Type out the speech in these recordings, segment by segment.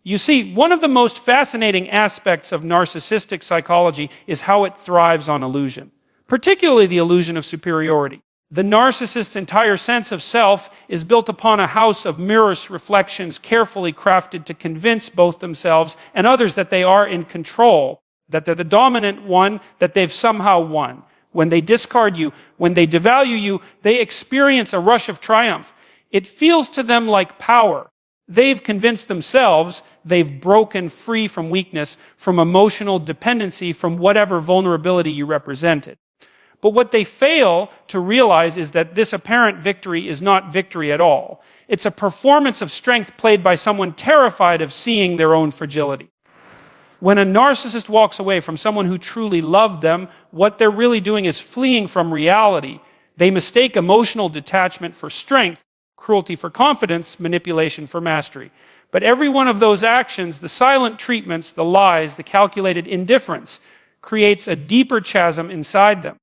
You see, one of the most fascinating aspects of narcissistic psychology is how it thrives on illusion, particularly the illusion of superiority. The narcissist's entire sense of self is built upon a house of mirrorless reflections carefully crafted to convince both themselves and others that they are in control, that they're the dominant one, that they've somehow won. When they discard you, when they devalue you, they experience a rush of triumph. It feels to them like power. They've convinced themselves they've broken free from weakness, from emotional dependency, from whatever vulnerability you represented. But what they fail to realize is that this apparent victory is not victory at all. It's a performance of strength played by someone terrified of seeing their own fragility. When a narcissist walks away from someone who truly loved them, what they're really doing is fleeing from reality. They mistake emotional detachment for strength, cruelty for confidence, manipulation for mastery. But every one of those actions, the silent treatments, the lies, the calculated indifference, creates a deeper chasm inside them.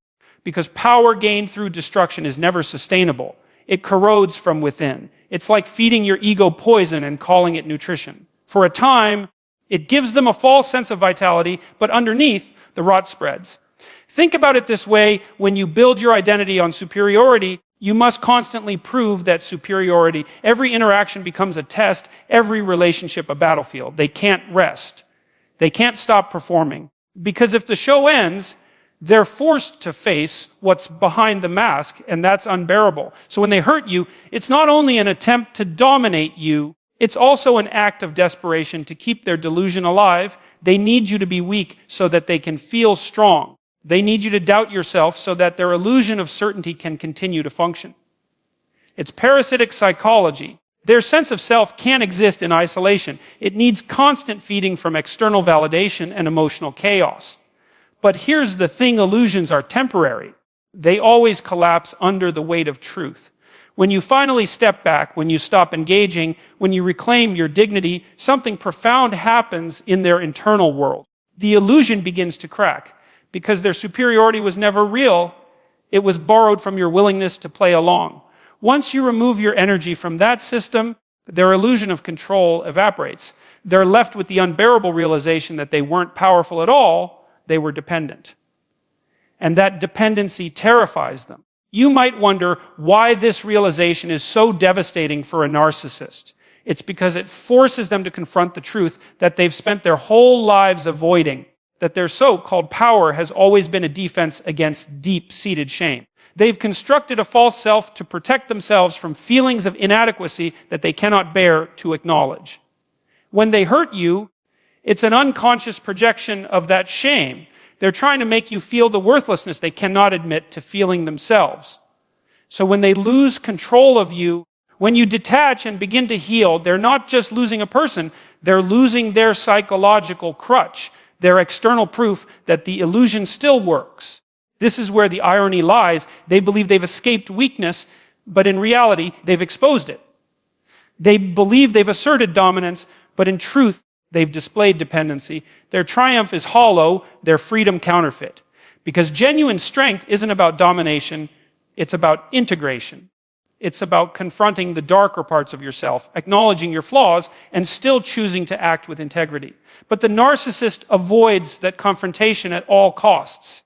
Because power gained through destruction is never sustainable. It corrodes from within. It's like feeding your ego poison and calling it nutrition. For a time, it gives them a false sense of vitality, but underneath, the rot spreads. Think about it this way: when you build your identity on superiority, you must constantly prove that superiority. Every interaction becomes a test, every relationship a battlefield. They can't rest. They can't stop performing. Because if the show ends, they're forced to face what's behind the mask, and that's unbearable. So when they hurt you, it's not only an attempt to dominate you, it's also an act of desperation to keep their delusion alive. They need you to be weak so that they can feel strong. They need you to doubt yourself so that their illusion of certainty can continue to function. It's parasitic psychology. Their sense of self can't exist in isolation. It needs constant feeding from external validation and emotional chaos. But here's the thing: illusions are temporary. They always collapse under the weight of truth. When you finally step back, when you stop engaging, when you reclaim your dignity, something profound happens in their internal world. The illusion begins to crack. Because their superiority was never real, it was borrowed from your willingness to play along. Once you remove your energy from that system, their illusion of control evaporates. They're left with the unbearable realization that they weren't powerful at all, they were dependent. And that dependency terrifies them. You might wonder why this realization is so devastating for a narcissist. It's because it forces them to confront the truth that they've spent their whole lives avoiding, that their so-called power has always been a defense against deep-seated shame. They've constructed a false self to protect themselves from feelings of inadequacy that they cannot bear to acknowledge. When they hurt you, it's an unconscious projection of that shame. They're trying to make you feel the worthlessness they cannot admit to feeling themselves. So when they lose control of you, when you detach and begin to heal, they're not just losing a person, they're losing their psychological crutch, their external proof that the illusion still works. This is where the irony lies. They believe they've escaped weakness, but in reality, they've exposed it. They believe they've asserted dominance, but in truth, they've displayed dependency. Their triumph is hollow, their freedom counterfeit. Because genuine strength isn't about domination, it's about integration. It's about confronting the darker parts of yourself, acknowledging your flaws, and still choosing to act with integrity. But the narcissist avoids that confrontation at all costs.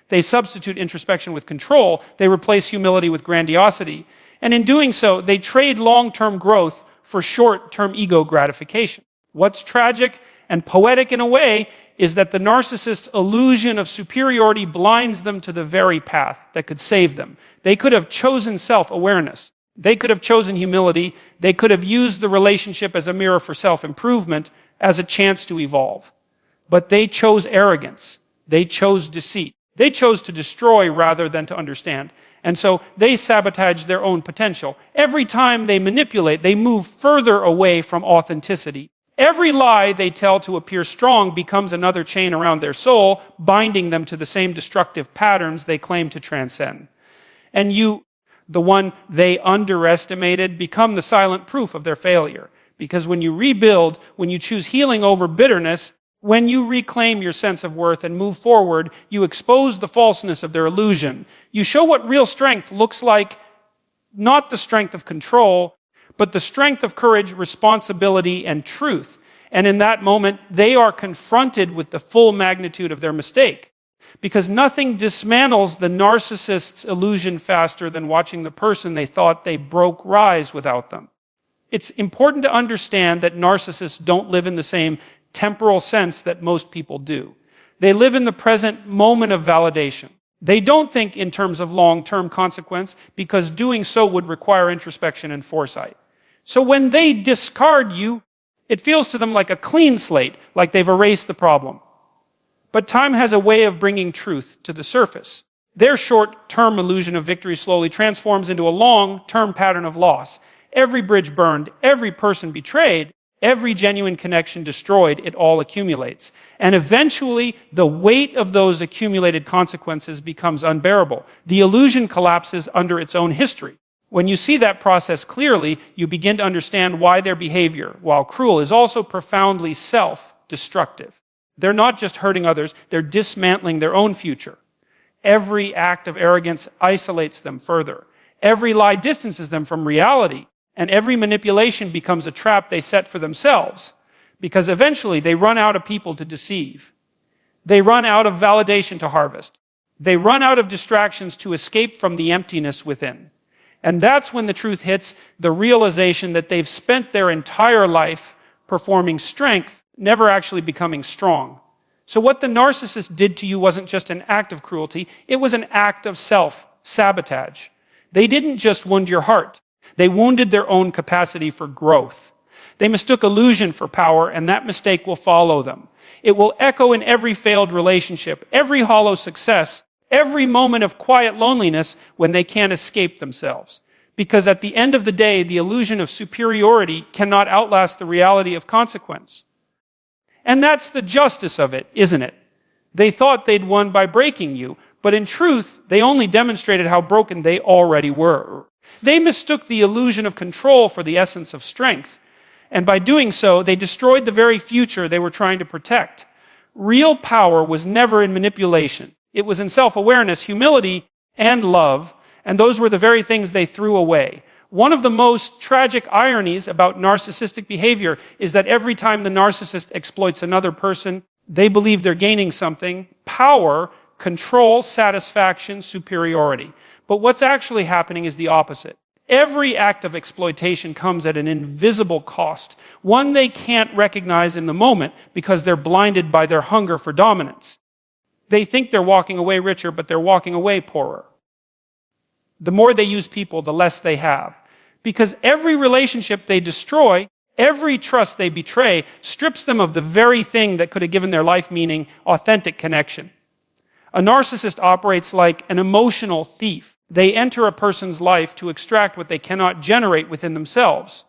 They substitute introspection with control. They replace humility with grandiosity. And in doing so, they trade long-term growth for short-term ego gratification. What's tragic and poetic in a way is that the narcissist's illusion of superiority blinds them to the very path that could save them. They could have chosen self-awareness. They could have chosen humility. They could have used the relationship as a mirror for self-improvement, as a chance to evolve. But they chose arrogance. They chose deceit. They chose to destroy rather than to understand. And so they sabotage their own potential. Every time they manipulate, they move further away from authenticity. Every lie they tell to appear strong becomes another chain around their soul, binding them to the same destructive patterns they claim to transcend. And you, the one they underestimated, become the silent proof of their failure. Because when you rebuild, when you choose healing over bitterness, when you reclaim your sense of worth and move forward, you expose the falseness of their illusion. You show what real strength looks like, not the strength of control, but the strength of courage, responsibility, and truth. And in that moment, they are confronted with the full magnitude of their mistake. Because nothing dismantles the narcissist's illusion faster than watching the person they thought they broke rise without them. It's important to understand that narcissists don't live in the same temporal sense that most people do. They live in the present moment of validation. They don't think in terms of long-term consequence because doing so would require introspection and foresight. So when they discard you, it feels to them like a clean slate, like they've erased the problem. But time has a way of bringing truth to the surface. Their short-term illusion of victory slowly transforms into a long-term pattern of loss. Every bridge burned, every person betrayed, every genuine connection destroyed, it all accumulates. And eventually, the weight of those accumulated consequences becomes unbearable. The illusion collapses under its own history. When you see that process clearly, you begin to understand why their behavior, while cruel, is also profoundly self-destructive. They're not just hurting others, they're dismantling their own future. Every act of arrogance isolates them further. Every lie distances them from reality. And every manipulation becomes a trap they set for themselves, because eventually they run out of people to deceive. They run out of validation to harvest. They run out of distractions to escape from the emptiness within. And that's when the truth hits, the realization that they've spent their entire life performing strength, never actually becoming strong. So what the narcissist did to you wasn't just an act of cruelty, it was an act of self-sabotage. They didn't just wound your heart. They wounded their own capacity for growth. They mistook illusion for power, and that mistake will follow them. It will echo in every failed relationship, every hollow success, every moment of quiet loneliness when they can't escape themselves. Because at the end of the day, the illusion of superiority cannot outlast the reality of consequence. And that's the justice of it, isn't it? They thought they'd won by breaking you, but in truth, they only demonstrated how broken they already were. They mistook the illusion of control for the essence of strength. And by doing so, they destroyed the very future they were trying to protect. Real power was never in manipulation. It was in self-awareness, humility, and love, and those were the very things they threw away. One of the most tragic ironies about narcissistic behavior is that every time the narcissist exploits another person, they believe they're gaining something: power, control, satisfaction, superiority. But what's actually happening is the opposite. Every act of exploitation comes at an invisible cost, one they can't recognize in the moment because they're blinded by their hunger for dominance. They think they're walking away richer, but they're walking away poorer. The more they use people, the less they have. Because every relationship they destroy, every trust they betray, strips them of the very thing that could have given their life meaning: authentic connection. A narcissist operates like an emotional thief. They enter a person's life to extract what they cannot generate within themselves: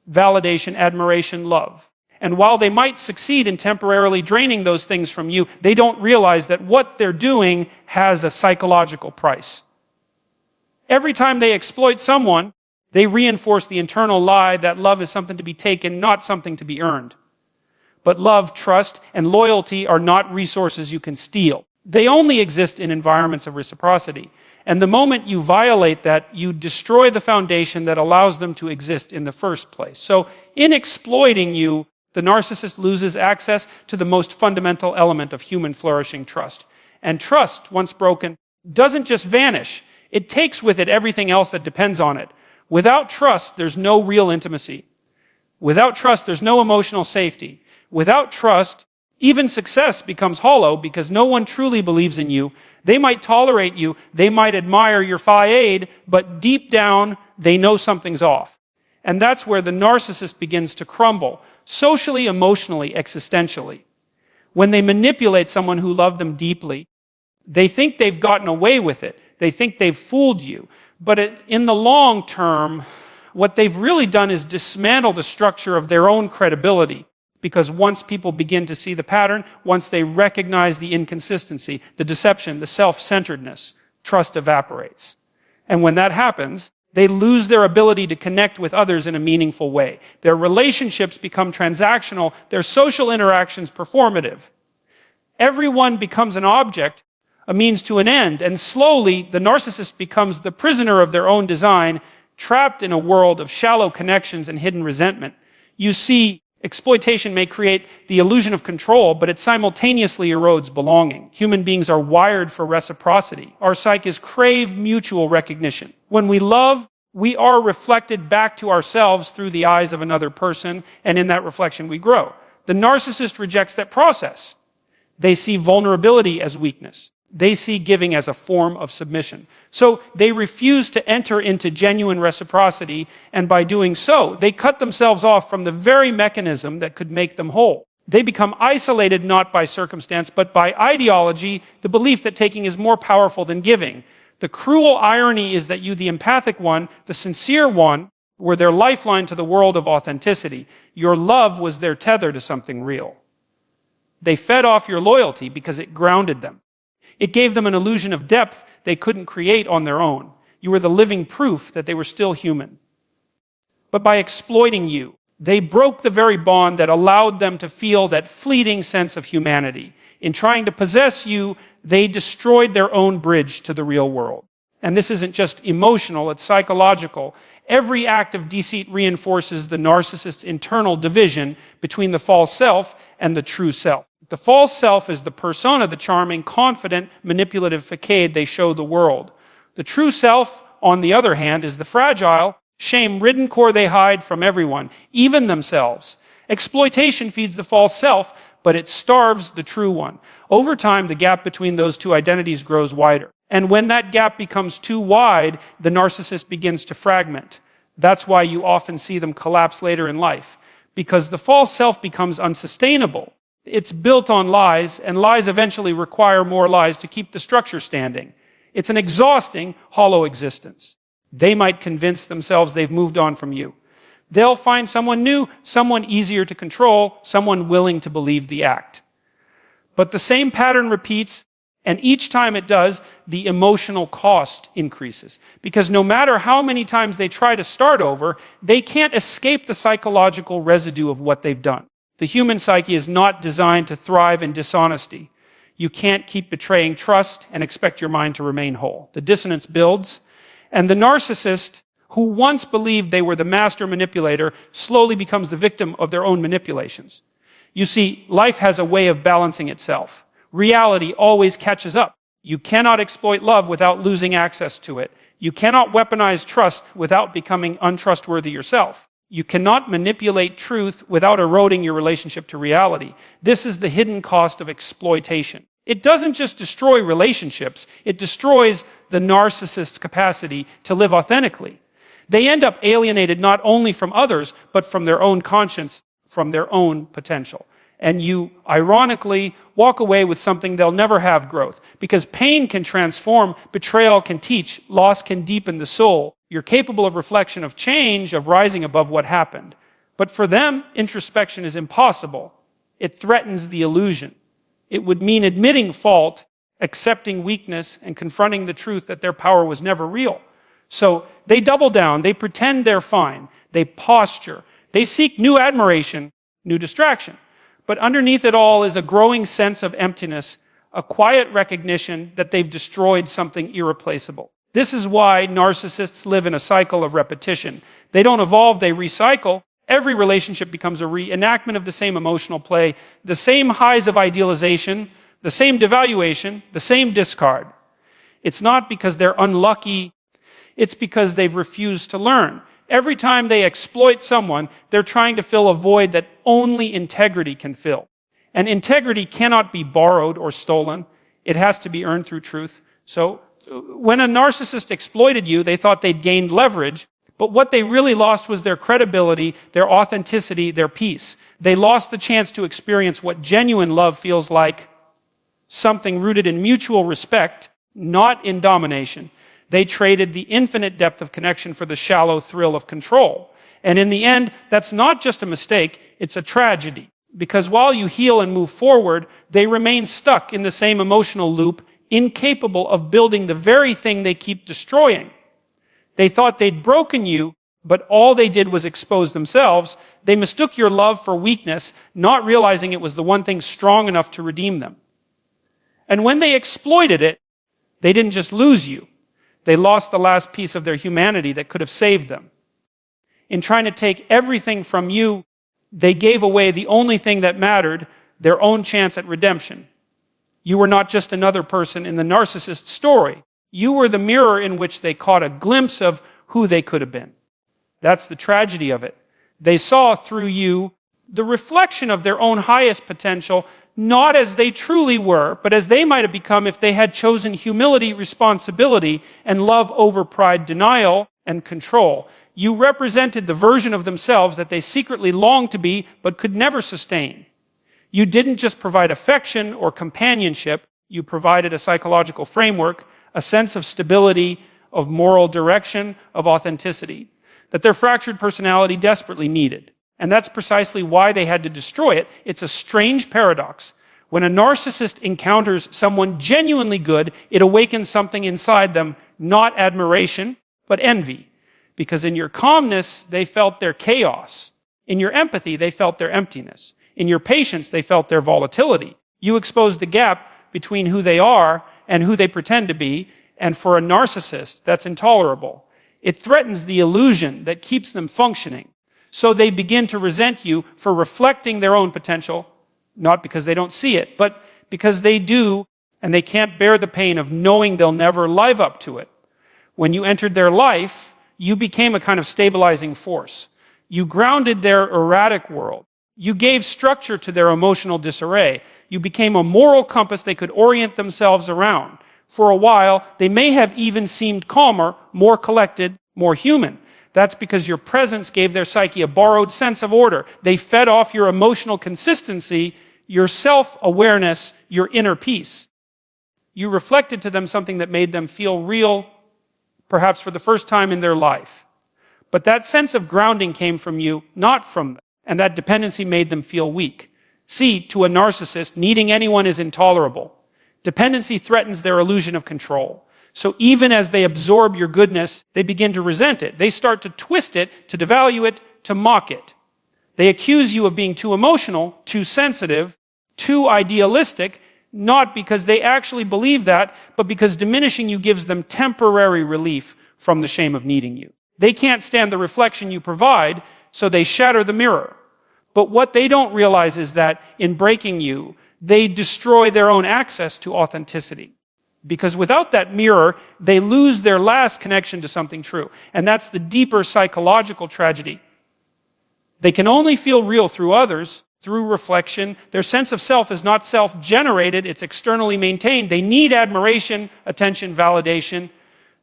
validation, admiration, love. And while they might succeed in temporarily draining those things from you, they don't realize that what they're doing has a psychological price. Every time they exploit someone, they reinforce the internal lie that love is something to be taken, not something to be earned. But love, trust, and loyalty are not resources you can steal. They only exist in environments of reciprocity. And the moment you violate that, you destroy the foundation that allows them to exist in the first place. So in exploiting you, the narcissist loses access to the most fundamental element of human flourishing: trust. And trust, once broken, doesn't just vanish. It takes with it everything else that depends on it. Without trust, there's no real intimacy. Without trust, there's no emotional safety. Without trust, even success becomes hollow because no one truly believes in you. They might tolerate you, they might admire your faade, but deep down, they know something's off. And that's where the narcissist begins to crumble, socially, emotionally, existentially. When they manipulate someone who loved them deeply, they think they've gotten away with it. They think they've fooled you. But in the long term, what they've really done is dismantle the structure of their own credibility. Because once people begin to see the pattern, once they recognize the inconsistency, the deception, the self-centeredness, trust evaporates. And when that happens, they lose their ability to connect with others in a meaningful way. Their relationships become transactional, their social interactions performative. Everyone becomes an object, a means to an end, and slowly the narcissist becomes the prisoner of their own design, trapped in a world of shallow connections and hidden resentment. You see, Exploitation may create the illusion of control, but it simultaneously erodes belonging. Human beings are wired for reciprocity. Our psyches crave mutual recognition. When we love, we are reflected back to ourselves through the eyes of another person, and in that reflection we grow. The narcissist rejects that process. They see vulnerability as weakness. They see giving as a form of submission. So they refuse to enter into genuine reciprocity, and by doing so, they cut themselves off from the very mechanism that could make them whole. They become isolated not by circumstance, but by ideology, the belief that taking is more powerful than giving. The cruel irony is that you, the empathic one, the sincere one, were their lifeline to the world of authenticity. Your love was their tether to something real. They fed off your loyalty because it grounded them. It gave them an illusion of depth they couldn't create on their own. You were the living proof that they were still human. But by exploiting you, they broke the very bond that allowed them to feel that fleeting sense of humanity. In trying to possess you, they destroyed their own bridge to the real world. And this isn't just emotional, it's psychological. Every act of deceit reinforces the narcissist's internal division between the false self and the true self. The false self is the persona, the charming, confident, manipulative facade they show the world. The true self, on the other hand, is the fragile, shame-ridden core they hide from everyone, even themselves. Exploitation feeds the false self, but it starves the true one. Over time, the gap between those two identities grows wider. And when that gap becomes too wide, the narcissist begins to fragment. That's why you often see them collapse later in life, because the false self becomes unsustainable. It's built on lies, and lies eventually require more lies to keep the structure standing. It's an exhausting, hollow existence. They might convince themselves they've moved on from you. They'll find someone new, someone easier to control, someone willing to believe the act. But the same pattern repeats, and each time it does, the emotional cost increases. Because no matter how many times they try to start over, they can't escape the psychological residue of what they've done. The human psyche is not designed to thrive in dishonesty. You can't keep betraying trust and expect your mind to remain whole. The dissonance builds, and the narcissist, who once believed they were the master manipulator, slowly becomes the victim of their own manipulations. You see, life has a way of balancing itself. Reality always catches up. You cannot exploit love without losing access to it. You cannot weaponize trust without becoming untrustworthy yourself. You cannot manipulate truth without eroding your relationship to reality. This is the hidden cost of exploitation. It doesn't just destroy relationships, it destroys the narcissist's capacity to live authentically. They end up alienated not only from others, but from their own conscience, from their own potential. And you, ironically, walk away with something they'll never have: growth. Because pain can transform, betrayal can teach, loss can deepen the soul. You're capable of reflection, of change, of rising above what happened. But for them, introspection is impossible. It threatens the illusion. It would mean admitting fault, accepting weakness, and confronting the truth that their power was never real. So they double down, they pretend they're fine, they posture, they seek new admiration, new distraction. But underneath it all is a growing sense of emptiness, a quiet recognition that they've destroyed something irreplaceable. This is why narcissists live in a cycle of repetition. They don't evolve, they recycle. Every relationship becomes a reenactment of the same emotional play, the same highs of idealization, the same devaluation, the same discard. It's not because they're unlucky, it's because they've refused to learn. Every time they exploit someone, they're trying to fill a void that only integrity can fill. And integrity cannot be borrowed or stolen. It has to be earned through truth. So when a narcissist exploited you, they thought they'd gained leverage, but what they really lost was their credibility, their authenticity, their peace. They lost the chance to experience what genuine love feels like, something rooted in mutual respect, not in domination. They traded the infinite depth of connection for the shallow thrill of control. And in the end, that's not just a mistake, it's a tragedy. Because while you heal and move forward, they remain stuck in the same emotional loop, incapable of building the very thing they keep destroying. They thought they'd broken you, but all they did was expose themselves. They mistook your love for weakness, not realizing it was the one thing strong enough to redeem them. And when they exploited it, they didn't just lose you. They lost the last piece of their humanity that could have saved them. In trying to take everything from you, They gave away the only thing that mattered, their own chance at redemption. You were not just another person in the narcissist story. You were the mirror in which they caught a glimpse of who they could have been. That's the tragedy of it. They saw through you the reflection of their own highest potential, not as they truly were, but as they might have become if they had chosen humility, responsibility, and love over pride, denial, and control. You represented the version of themselves that they secretly longed to be, but could never sustain. You didn't just provide affection or companionship, you provided a psychological framework, a sense of stability, of moral direction, of authenticity, that their fractured personality desperately needed. And that's precisely why they had to destroy it. It's a strange paradox. When a narcissist encounters someone genuinely good, it awakens something inside them, not admiration, but envy. Because in your calmness, they felt their chaos. In your empathy, they felt their emptiness. In your patience, they felt their volatility. You exposed the gap between who they are and who they pretend to be, and for a narcissist, that's intolerable. It threatens the illusion that keeps them functioning. So they begin to resent you for reflecting their own potential, not because they don't see it, but because they do, and they can't bear the pain of knowing they'll never live up to it. When you entered their life, you became a kind of stabilizing force. You grounded their erratic world. You gave structure to their emotional disarray. You became a moral compass they could orient themselves around. For a while, they may have even seemed calmer, more collected, more human. That's because your presence gave their psyche a borrowed sense of order. They fed off your emotional consistency, your self-awareness, your inner peace. You reflected to them something that made them feel real, perhaps for the first time in their life. But that sense of grounding came from you, not from them. And that dependency made them feel weak. See, to a narcissist, needing anyone is intolerable. Dependency threatens their illusion of control. So even as they absorb your goodness, they begin to resent it. They start to twist it, to devalue it, to mock it. They accuse you of being too emotional, too sensitive, too idealistic, not because they actually believe that, but because diminishing you gives them temporary relief from the shame of needing you. They can't stand the reflection you provide, so they shatter the mirror. But what they don't realize is that in breaking you, they destroy their own access to authenticity. Because without that mirror, they lose their last connection to something true. And that's the deeper psychological tragedy. They can only feel real through others, through reflection. Their sense of self is not self-generated, it's externally maintained. They need admiration, attention, validation,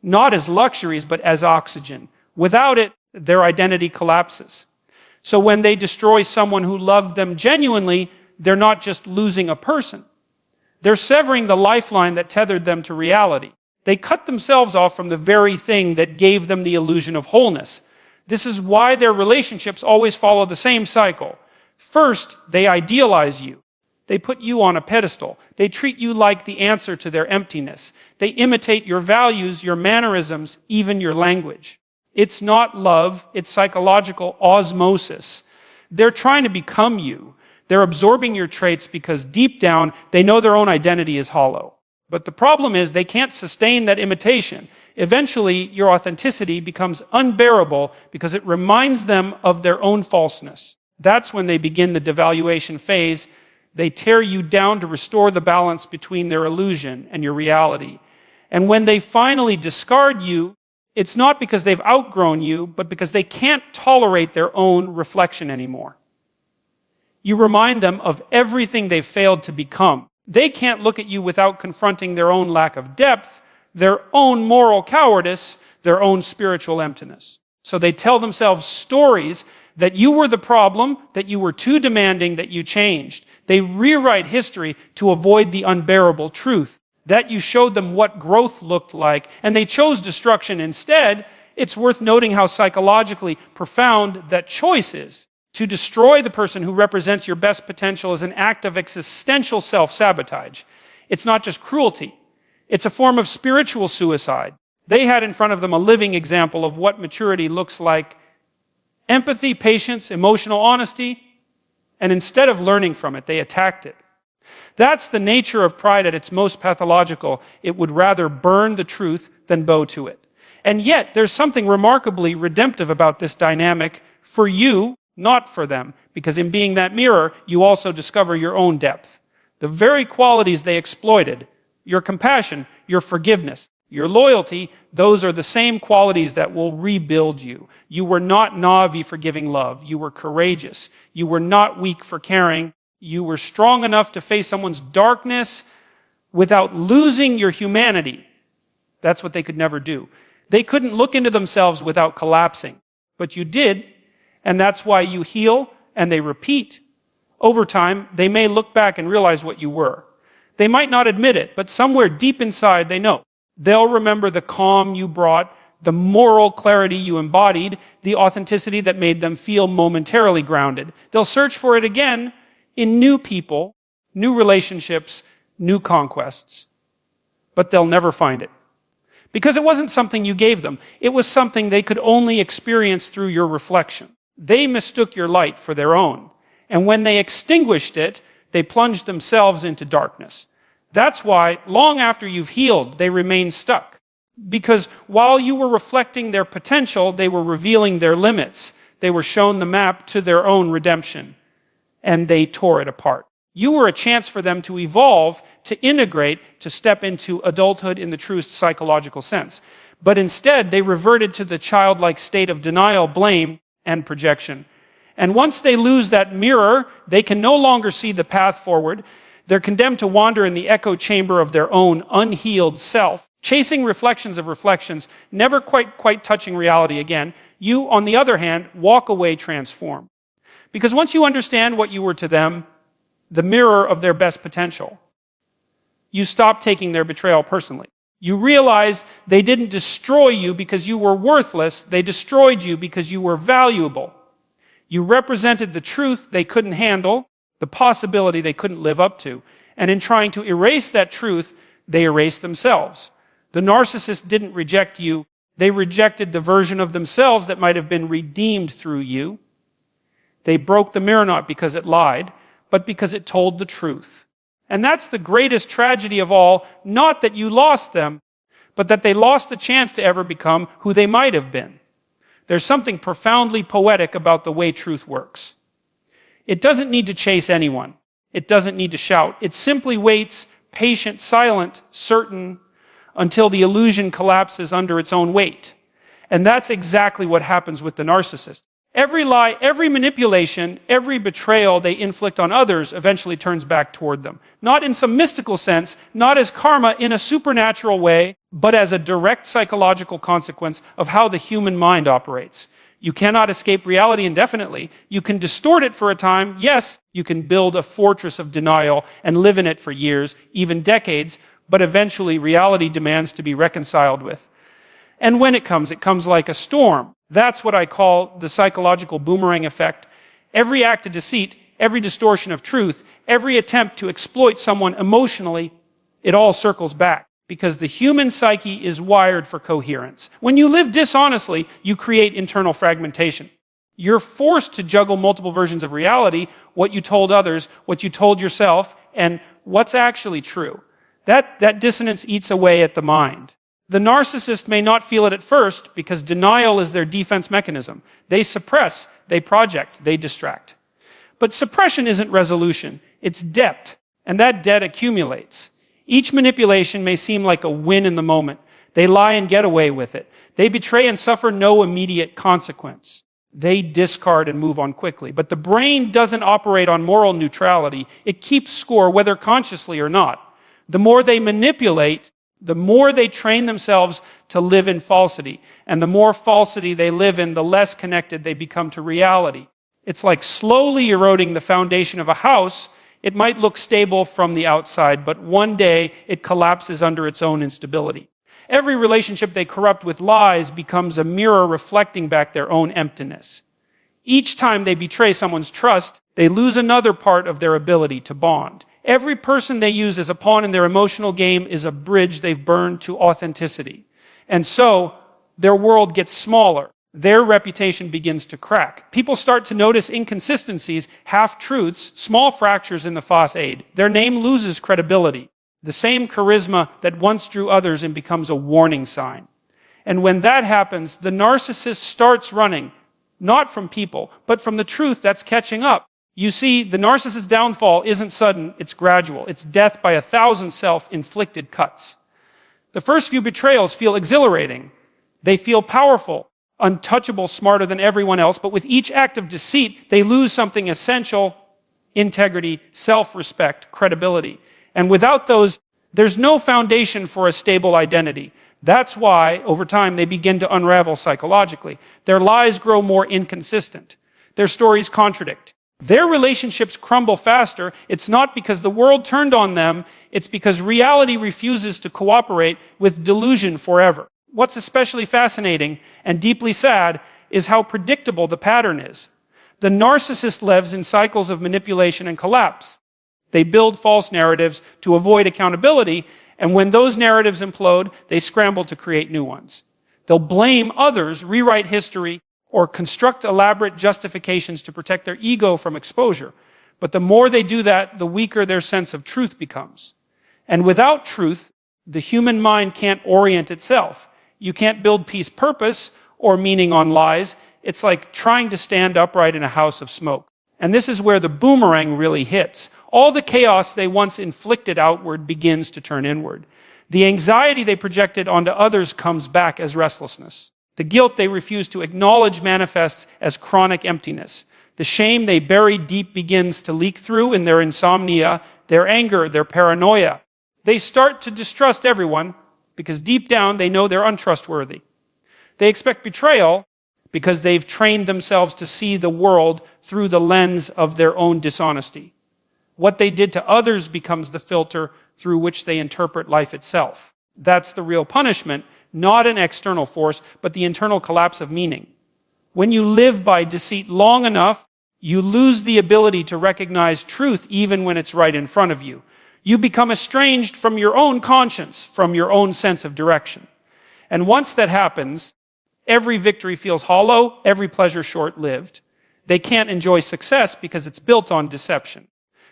not as luxuries, but as oxygen. Without it, their identity collapses. So when they destroy someone who loved them genuinely, they're not just losing a person. They're severing the lifeline that tethered them to reality. They cut themselves off from the very thing that gave them the illusion of wholeness. This is why their relationships always follow the same cycle. First, they idealize you. They put you on a pedestal. They treat you like the answer to their emptiness. They imitate your values, your mannerisms, even your language. It's not love, it's psychological osmosis. They're trying to become you. They're absorbing your traits because deep down, they know their own identity is hollow. But the problem is they can't sustain that imitation. Eventually, your authenticity becomes unbearable because it reminds them of their own falseness. That's when they begin the devaluation phase. They tear you down to restore the balance between their illusion and your reality. And when they finally discard you, it's not because they've outgrown you, but because they can't tolerate their own reflection anymore. You remind them of everything they've failed to become. They can't look at you without confronting their own lack of depth, their own moral cowardice, their own spiritual emptiness. So they tell themselves stories that you were the problem, that you were too demanding, that you changed. They rewrite history to avoid the unbearable truth. That you showed them what growth looked like, and they chose destruction instead. It's worth noting how psychologically profound that choice is. To destroy the person who represents your best potential is an act of existential self-sabotage. It's not just cruelty. It's a form of spiritual suicide. They had in front of them a living example of what maturity looks like. Empathy, patience, emotional honesty, and instead of learning from it, they attacked it. That's the nature of pride at its most pathological. It would rather burn the truth than bow to it. And yet, there's something remarkably redemptive about this dynamic for you, not for them, because in being that mirror, you also discover your own depth. The very qualities they exploited, your compassion, your forgiveness, your loyalty, those are the same qualities that will rebuild you. You were not naive for giving love. You were courageous. You were not weak for caring. You were strong enough to face someone's darkness without losing your humanity. That's what they could never do. They couldn't look into themselves without collapsing. But you did, and that's why you heal and they repeat. Over time, they may look back and realize what you were. They might not admit it, but somewhere deep inside they know. They'll remember the calm you brought, the moral clarity you embodied, the authenticity that made them feel momentarily grounded. They'll search for it again in new people, new relationships, new conquests. But they'll never find it. Because it wasn't something you gave them. It was something they could only experience through your reflection. They mistook your light for their own. And when they extinguished it, they plunged themselves into darkness. That's why, long after you've healed, they remain stuck. Because while you were reflecting their potential, they were revealing their limits. They were shown the map to their own redemption. And they tore it apart. You were a chance for them to evolve, to integrate, to step into adulthood in the truest psychological sense. But instead, they reverted to the childlike state of denial, blame, and projection. And once they lose that mirror, they can no longer see the path forward. They're condemned to wander in the echo chamber of their own unhealed self, chasing reflections of reflections, never quite touching reality again. You, on the other hand, walk away transformed. Because once you understand what you were to them, the mirror of their best potential, you stop taking their betrayal personally. You realize they didn't destroy you because you were worthless. They destroyed you because you were valuable. You represented the truth they couldn't handle, the possibility they couldn't live up to. And in trying to erase that truth, they erased themselves. The narcissist didn't reject you. They rejected the version of themselves that might have been redeemed through you. They broke the mirror not because it lied, but because it told the truth. And that's the greatest tragedy of all, not that you lost them, but that they lost the chance to ever become who they might have been. There's something profoundly poetic about the way truth works. It doesn't need to chase anyone. It doesn't need to shout. It simply waits, patient, silent, certain, until the illusion collapses under its own weight. And that's exactly what happens with the narcissist. Every lie, every manipulation, every betrayal they inflict on others eventually turns back toward them. Not in some mystical sense, not as karma in a supernatural way, but as a direct psychological consequence of how the human mind operates. You cannot escape reality indefinitely. You can distort it for a time. Yes, you can build a fortress of denial and live in it for years, even decades, but eventually reality demands to be reconciled with. And when it comes like a storm. That's what I call the psychological boomerang effect. Every act of deceit, every distortion of truth, every attempt to exploit someone emotionally, it all circles back. Because the human psyche is wired for coherence. When you live dishonestly, you create internal fragmentation. You're forced to juggle multiple versions of reality, what you told others, what you told yourself, and what's actually true. That dissonance eats away at the mind. The narcissist may not feel it at first because denial is their defense mechanism. They suppress, they project, they distract. But suppression isn't resolution, it's debt, and that debt accumulates. Each manipulation may seem like a win in the moment. They lie and get away with it. They betray and suffer no immediate consequence. They discard and move on quickly. But the brain doesn't operate on moral neutrality. It keeps score whether consciously or not. The more they manipulate, the more they train themselves to live in falsity. And the more falsity they live in, the less connected they become to reality. It's like slowly eroding the foundation of a house. It might look stable from the outside, but one day it collapses under its own instability. Every relationship they corrupt with lies becomes a mirror reflecting back their own emptiness. Each time they betray someone's trust, they lose another part of their ability to bond. Every person they use as a pawn in their emotional game is a bridge they've burned to authenticity. And so, their world gets smaller. Their reputation begins to crack. People start to notice inconsistencies, half-truths, small fractures in the facade. Their name loses credibility. The same charisma that once drew others and becomes a warning sign. And when that happens, the narcissist starts running, not from people, but from the truth that's catching up. You see, the narcissist's downfall isn't sudden, it's gradual. It's death by 1,000 self-inflicted cuts. The first few betrayals feel exhilarating. They feel powerful, untouchable, smarter than everyone else, but with each act of deceit, they lose something essential: integrity, self-respect, credibility. And without those, there's no foundation for a stable identity. That's why, over time, they begin to unravel psychologically. Their lies grow more inconsistent. Their stories contradict. Their relationships crumble faster. It's not because the world turned on them, it's because reality refuses to cooperate with delusion forever. What's especially fascinating and deeply sad is how predictable the pattern is. The narcissist lives in cycles of manipulation and collapse. They build false narratives to avoid accountability, and when those narratives implode, they scramble to create new ones. They'll blame others, rewrite history, or construct elaborate justifications to protect their ego from exposure. But the more they do that, the weaker their sense of truth becomes. And without truth, the human mind can't orient itself. You can't build peace, purpose, or meaning on lies. It's like trying to stand upright in a house of smoke. And this is where the boomerang really hits. All the chaos they once inflicted outward begins to turn inward. The anxiety they projected onto others comes back as restlessness. The guilt they refuse to acknowledge manifests as chronic emptiness. The shame they bury deep begins to leak through in their insomnia, their anger, their paranoia. They start to distrust everyone because deep down they know they're untrustworthy. They expect betrayal because they've trained themselves to see the world through the lens of their own dishonesty. What they did to others becomes the filter through which they interpret life itself. That's the real punishment, not an external force, but the internal collapse of meaning. When you live by deceit long enough, you lose the ability to recognize truth even when it's right in front of you. You become estranged from your own conscience, from your own sense of direction. And once that happens, every victory feels hollow, every pleasure short-lived. They can't enjoy success because it's built on deception.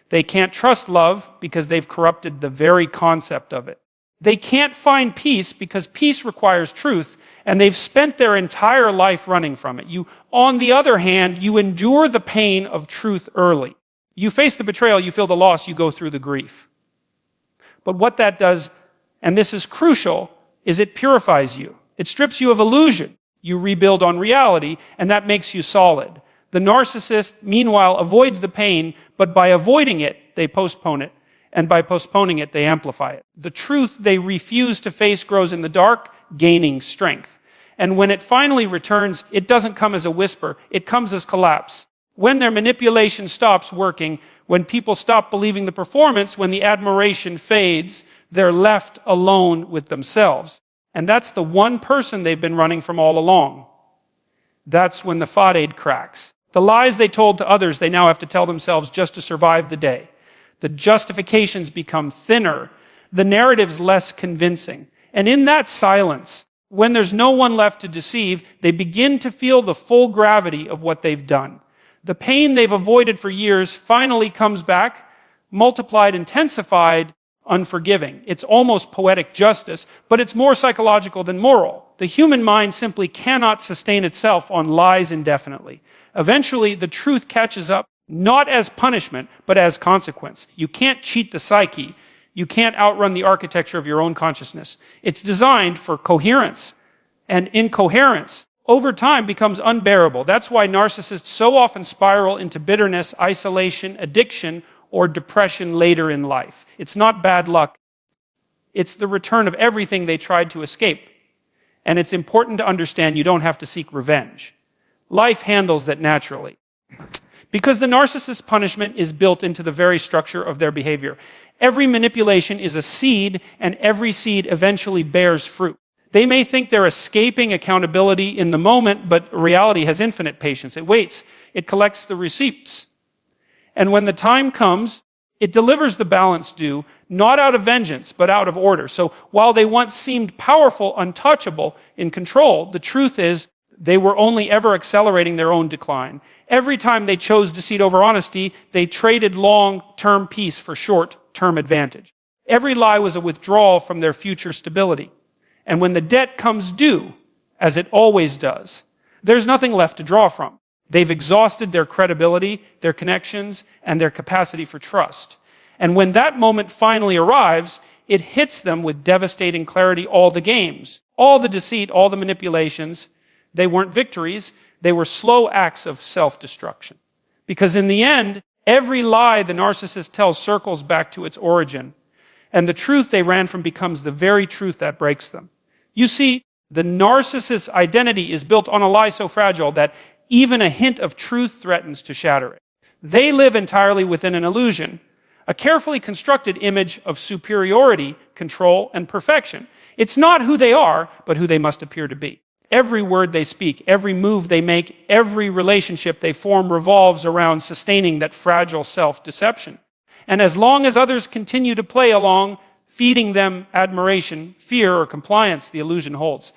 They can't trust love because they've corrupted the very concept of it. They can't find peace because peace requires truth, and they've spent their entire life running from it. On the other hand, you endure the pain of truth early. You face the betrayal, you feel the loss, you go through the grief. But what that does, and this is crucial, is it purifies you. It strips you of illusion. You rebuild on reality, and that makes you solid. The narcissist, meanwhile, avoids the pain, but by avoiding it, they postpone it. And by postponing it, they amplify it. The truth they refuse to face grows in the dark, gaining strength. And when it finally returns, it doesn't come as a whisper, it comes as collapse. When their manipulation stops working, when people stop believing the performance, when the admiration fades, they're left alone with themselves. And that's the one person they've been running from all along. That's when the facade cracks. The lies they told to others, they now have to tell themselves just to survive the day. The justifications become thinner, the narratives less convincing. And in that silence, when there's no one left to deceive, they begin to feel the full gravity of what they've done. The pain they've avoided for years finally comes back, multiplied, intensified, unforgiving. It's almost poetic justice, but it's more psychological than moral. The human mind simply cannot sustain itself on lies indefinitely. Eventually, the truth catches up, not as punishment, but as consequence. You can't cheat the psyche. You can't outrun the architecture of your own consciousness. It's designed for coherence. And incoherence, over time, becomes unbearable. That's why narcissists so often spiral into bitterness, isolation, addiction, or depression later in life. It's not bad luck. It's the return of everything they tried to escape. And it's important to understand you don't have to seek revenge. Life handles that naturally. Because the narcissist's punishment is built into the very structure of their behavior. Every manipulation is a seed, and every seed eventually bears fruit. They may think they're escaping accountability in the moment, but reality has infinite patience. It waits. It collects the receipts. And when the time comes, it delivers the balance due, not out of vengeance, but out of order. So while they once seemed powerful, untouchable, in control, the truth is they were only ever accelerating their own decline. Every time they chose deceit over honesty, they traded long-term peace for short-term advantage. Every lie was a withdrawal from their future stability. And when the debt comes due, as it always does, There's nothing left to draw from. They've exhausted their credibility, their connections, and their capacity for trust. And when that moment finally arrives, it hits them with devastating clarity. All the games, all the deceit, all the manipulations, they weren't victories. They were slow acts of self-destruction. Because in the end, every lie the narcissist tells circles back to its origin. And the truth they ran from becomes the very truth that breaks them. You see, the narcissist's identity is built on a lie so fragile that even a hint of truth threatens to shatter it. They live entirely within an illusion, a carefully constructed image of superiority, control, and perfection. It's not who they are, but who they must appear to be. Every word they speak, every move they make, every relationship they form revolves around sustaining that fragile self-deception. And as long as others continue to play along, feeding them admiration, fear, or compliance, the illusion holds.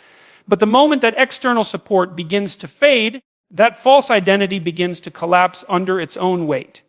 But the moment that external support begins to fade, that false identity begins to collapse under its own weight.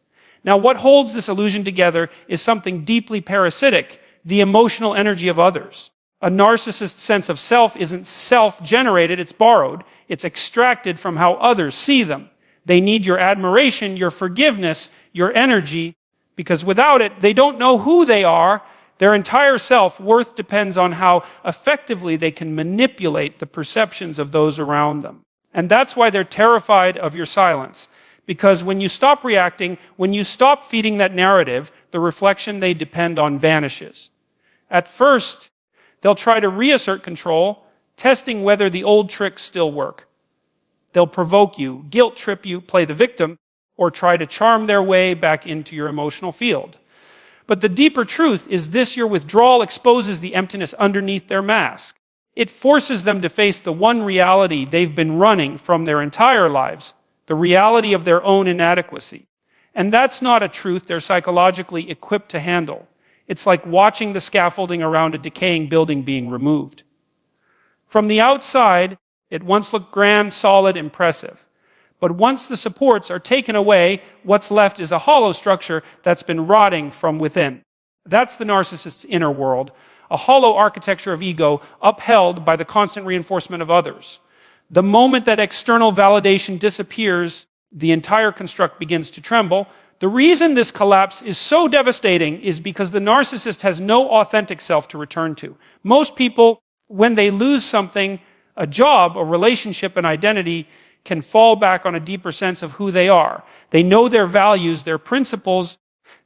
Now, what holds this illusion together is something deeply parasitic, the emotional energy of others. A narcissist's sense of self isn't self-generated, it's borrowed. It's extracted from how others see them. They need your admiration, your forgiveness, your energy, because without it, they don't know who they are. Their entire self-worth depends on how effectively they can manipulate the perceptions of those around them. And that's why they're terrified of your silence. Because when you stop reacting, when you stop feeding that narrative, the reflection they depend on vanishes. At first, they'll try to reassert control, testing whether the old tricks still work. They'll provoke you, guilt trip you, play the victim, or try to charm their way back into your emotional field. But the deeper truth is this: your withdrawal exposes the emptiness underneath their mask. It forces them to face the one reality they've been running from their entire lives, the reality of their own inadequacy. And that's not a truth they're psychologically equipped to handle. It's like watching the scaffolding around a decaying building being removed. From the outside, it once looked grand, solid, impressive. But once the supports are taken away, what's left is a hollow structure that's been rotting from within. That's the narcissist's inner world, a hollow architecture of ego upheld by the constant reinforcement of others. The moment that external validation disappears, the entire construct begins to tremble. The reason this collapse is so devastating is because the narcissist has no authentic self to return to. Most people, when they lose something, a job, a relationship, an identity, can fall back on a deeper sense of who they are. They know their values, their principles,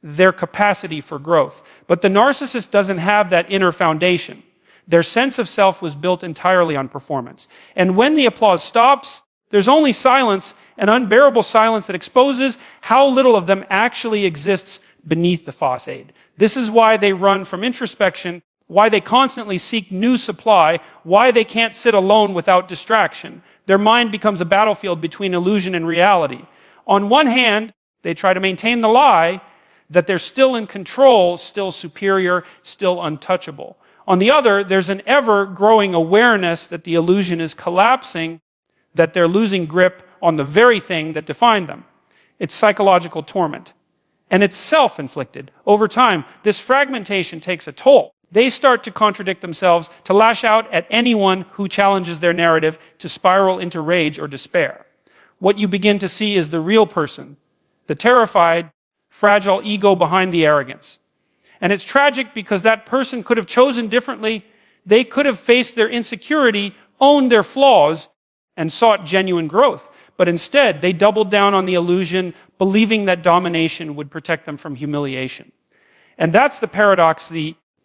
their capacity for growth. But the narcissist doesn't have that inner foundation. Their sense of self was built entirely on performance. And when the applause stops, there's only silence, an unbearable silence that exposes how little of them actually exists beneath the facade. This is why they run from introspection, why they constantly seek new supply, why they can't sit alone without distraction. Their mind becomes a battlefield between illusion and reality. On one hand, they try to maintain the lie that they're still in control, still superior, still untouchable. On the other, there's an ever-growing awareness that the illusion is collapsing, that they're losing grip on the very thing that defined them. It's psychological torment. And it's self-inflicted. Over time, this fragmentation takes a toll. They start to contradict themselves, to lash out at anyone who challenges their narrative, to spiral into rage or despair. What you begin to see is the real person, the terrified, fragile ego behind the arrogance. And it's tragic because that person could have chosen differently. They could have faced their insecurity, owned their flaws, and sought genuine growth. But instead, they doubled down on the illusion, believing that domination would protect them from humiliation. And that's the paradox.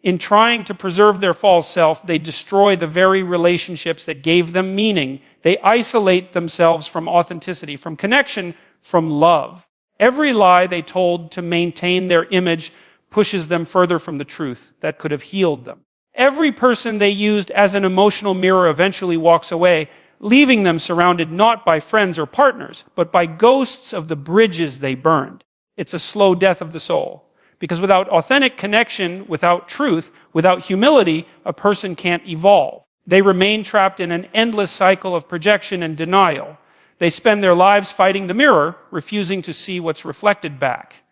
In trying to preserve their false self, they destroy the very relationships that gave them meaning. They isolate themselves from authenticity, from connection, from love. Every lie they told to maintain their image pushes them further from the truth that could have healed them. Every person they used as an emotional mirror eventually walks away, leaving them surrounded not by friends or partners, but by ghosts of the bridges they burned. It's a slow death of the soul. Because without authentic connection, without truth, without humility, a person can't evolve. They remain trapped in an endless cycle of projection and denial. They spend their lives fighting the mirror, refusing to see what's reflected back.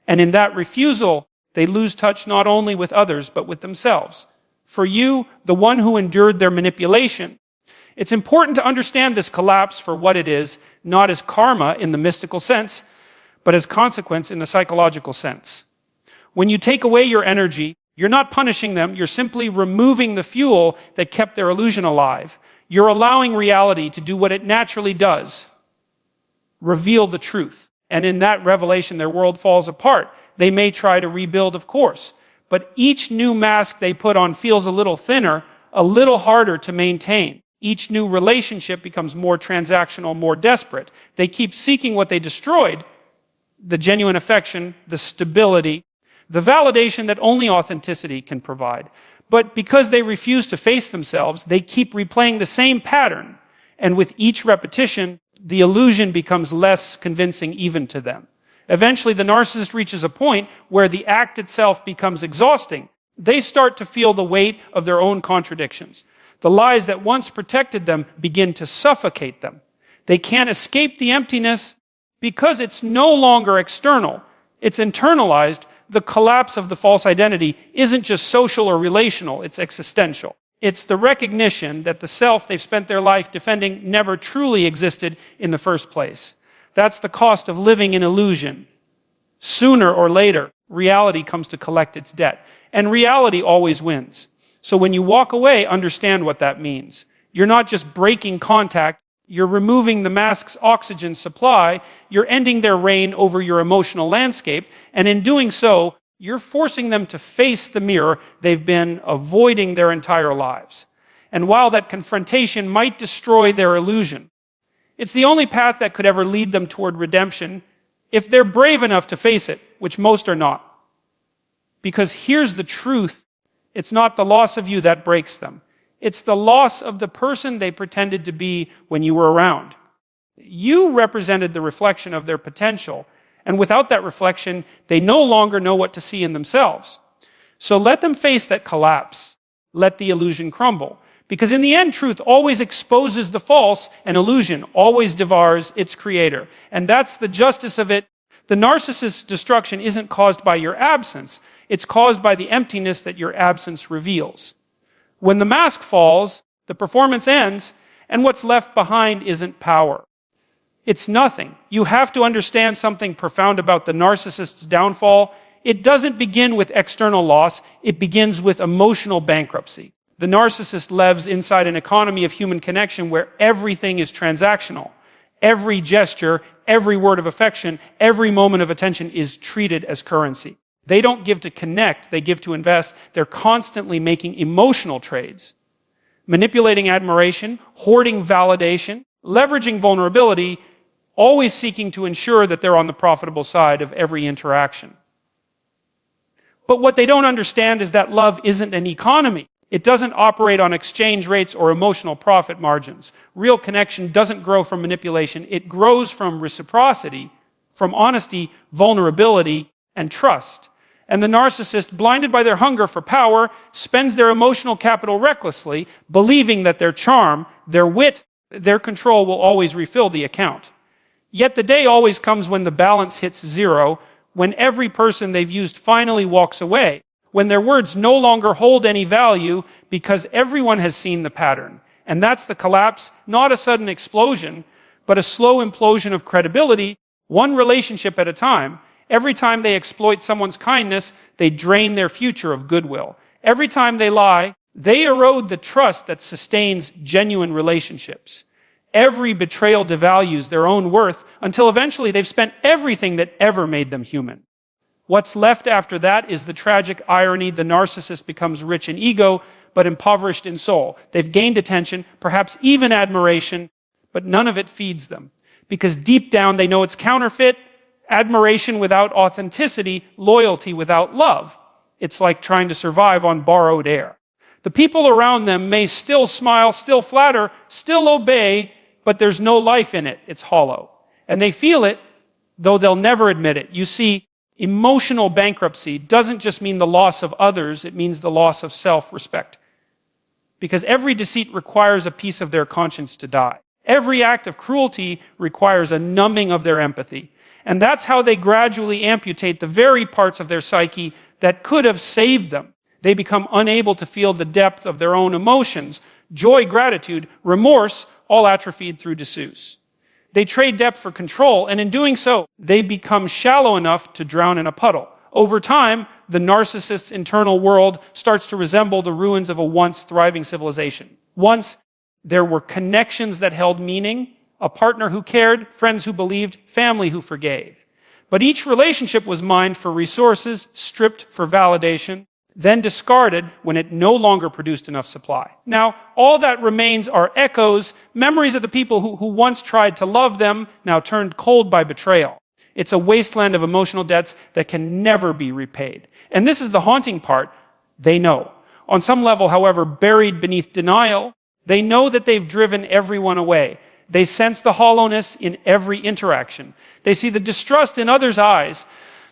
And in that refusal, they lose touch not only with others, but with themselves. For you, the one who endured their manipulation, It's important to understand this collapse for what it is, not as karma in the mystical sense, but as consequence in the psychological sense. When you take away your energy, you're not punishing them, you're simply removing the fuel that kept their illusion alive. You're allowing reality to do what it naturally does, reveal the truth. And in that revelation, their world falls apart. They may try to rebuild, of course, but each new mask they put on feels a little thinner, a little harder to maintain. Each new relationship becomes more transactional, more desperate. They keep seeking what they destroyed, the genuine affection, the stability, the validation that only authenticity can provide. But because they refuse to face themselves, they keep replaying the same pattern. And with each repetition, the illusion becomes less convincing even to them. Eventually, the narcissist reaches a point where the act itself becomes exhausting. They start to feel the weight of their own contradictions. The lies that once protected them begin to suffocate them. They can't escape the emptiness because it's no longer external. It's internalized. The collapse of the false identity isn't just social or relational, it's existential. It's the recognition that the self they've spent their life defending never truly existed in the first place. That's the cost of living in illusion. Sooner or later, reality comes to collect its debt. And reality always wins. So when you walk away, understand what that means. You're not just breaking contact, you're removing the mask's oxygen supply, you're ending their reign over your emotional landscape, and in doing so, you're forcing them to face the mirror they've been avoiding their entire lives. And while that confrontation might destroy their illusion, it's the only path that could ever lead them toward redemption if they're brave enough to face it, which most are not. Because here's the truth. It's not the loss of you that breaks them. It's the loss of the person they pretended to be when you were around. You represented the reflection of their potential, and without that reflection, they no longer know what to see in themselves. So let them face that collapse. Let the illusion crumble. Because in the end, truth always exposes the false, and illusion always devours its creator. And that's the justice of it. The narcissist's destruction isn't caused by your absence. It's caused by the emptiness that your absence reveals. When the mask falls, the performance ends, and what's left behind isn't power. It's nothing. You have to understand something profound about the narcissist's downfall. It doesn't begin with external loss. It begins with emotional bankruptcy. The narcissist lives inside an economy of human connection where everything is transactional. Every gesture, every word of affection, every moment of attention is treated as currency. They don't give to connect, they give to invest. They're constantly making emotional trades, manipulating admiration, hoarding validation, leveraging vulnerability, always seeking to ensure that they're on the profitable side of every interaction. But what they don't understand is that love isn't an economy. It doesn't operate on exchange rates or emotional profit margins. Real connection doesn't grow from manipulation. It grows from reciprocity, from honesty, vulnerability, and trust. And the narcissist, blinded by their hunger for power, spends their emotional capital recklessly, believing that their charm, their wit, their control will always refill the account. Yet the day always comes when the balance hits zero, when every person they've used finally walks away, when their words no longer hold any value because everyone has seen the pattern. And that's the collapse, not a sudden explosion, but a slow implosion of credibility, one relationship at a time. Every time they exploit someone's kindness, they drain their future of goodwill. Every time they lie, they erode the trust that sustains genuine relationships. Every betrayal devalues their own worth until eventually they've spent everything that ever made them human. What's left after that is the tragic irony. The narcissist becomes rich in ego, but impoverished in soul. They've gained attention, perhaps even admiration, but none of it feeds them. Because deep down they know it's counterfeit, admiration without authenticity, loyalty without love. It's like trying to survive on borrowed air. The people around them may still smile, still flatter, still obey, but there's no life in it. It's hollow. And they feel it, though they'll never admit it. You see, emotional bankruptcy doesn't just mean the loss of others, it means the loss of self-respect. Because every deceit requires a piece of their conscience to die. Every act of cruelty requires a numbing of their empathy. And that's how they gradually amputate the very parts of their psyche that could have saved them. They become unable to feel the depth of their own emotions, Joy, gratitude, remorse, all atrophied through disuse. They trade depth for control, and in doing so, they become shallow enough to drown in a puddle. Over time, the narcissist's internal world starts to resemble the ruins of a once thriving civilization. Once, there were connections that held meaning, a partner who cared, friends who believed, family who forgave. But each relationship was mined for resources, stripped for validation, then discarded when it no longer produced enough supply. Now, all that remains are echoes, memories of the people who once tried to love them, now turned cold by betrayal. It's a wasteland of emotional debts that can never be repaid. And this is the haunting part. They know. On some level, however, buried beneath denial, they know that they've driven everyone away. They sense the hollowness in every interaction. They see the distrust in others' eyes,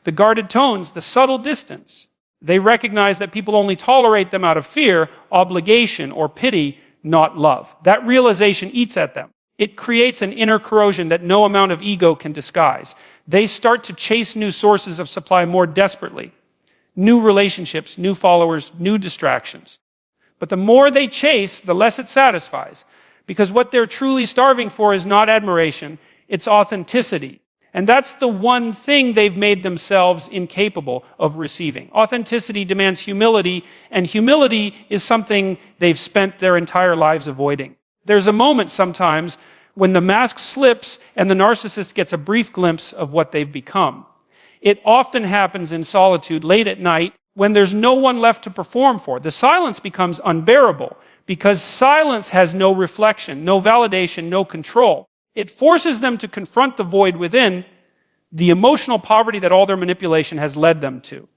the guarded tones, the subtle distance. They recognize that people only tolerate them out of fear, obligation, or pity, not love. That realization eats at them. It creates an inner corrosion that no amount of ego can disguise. They start to chase new sources of supply more desperately. New relationships, new followers, new distractions. But the more they chase, the less it satisfies. Because what they're truly starving for is not admiration, it's authenticity. And that's the one thing they've made themselves incapable of receiving. Authenticity demands humility, and humility is something they've spent their entire lives avoiding. There's a moment sometimes when the mask slips and the narcissist gets a brief glimpse of what they've become. It often happens in solitude, late at night, when there's no one left to perform for. The silence becomes unbearable because silence has no reflection, no validation, no control. It forces them to confront the void within, the emotional poverty that all their manipulation has led them to.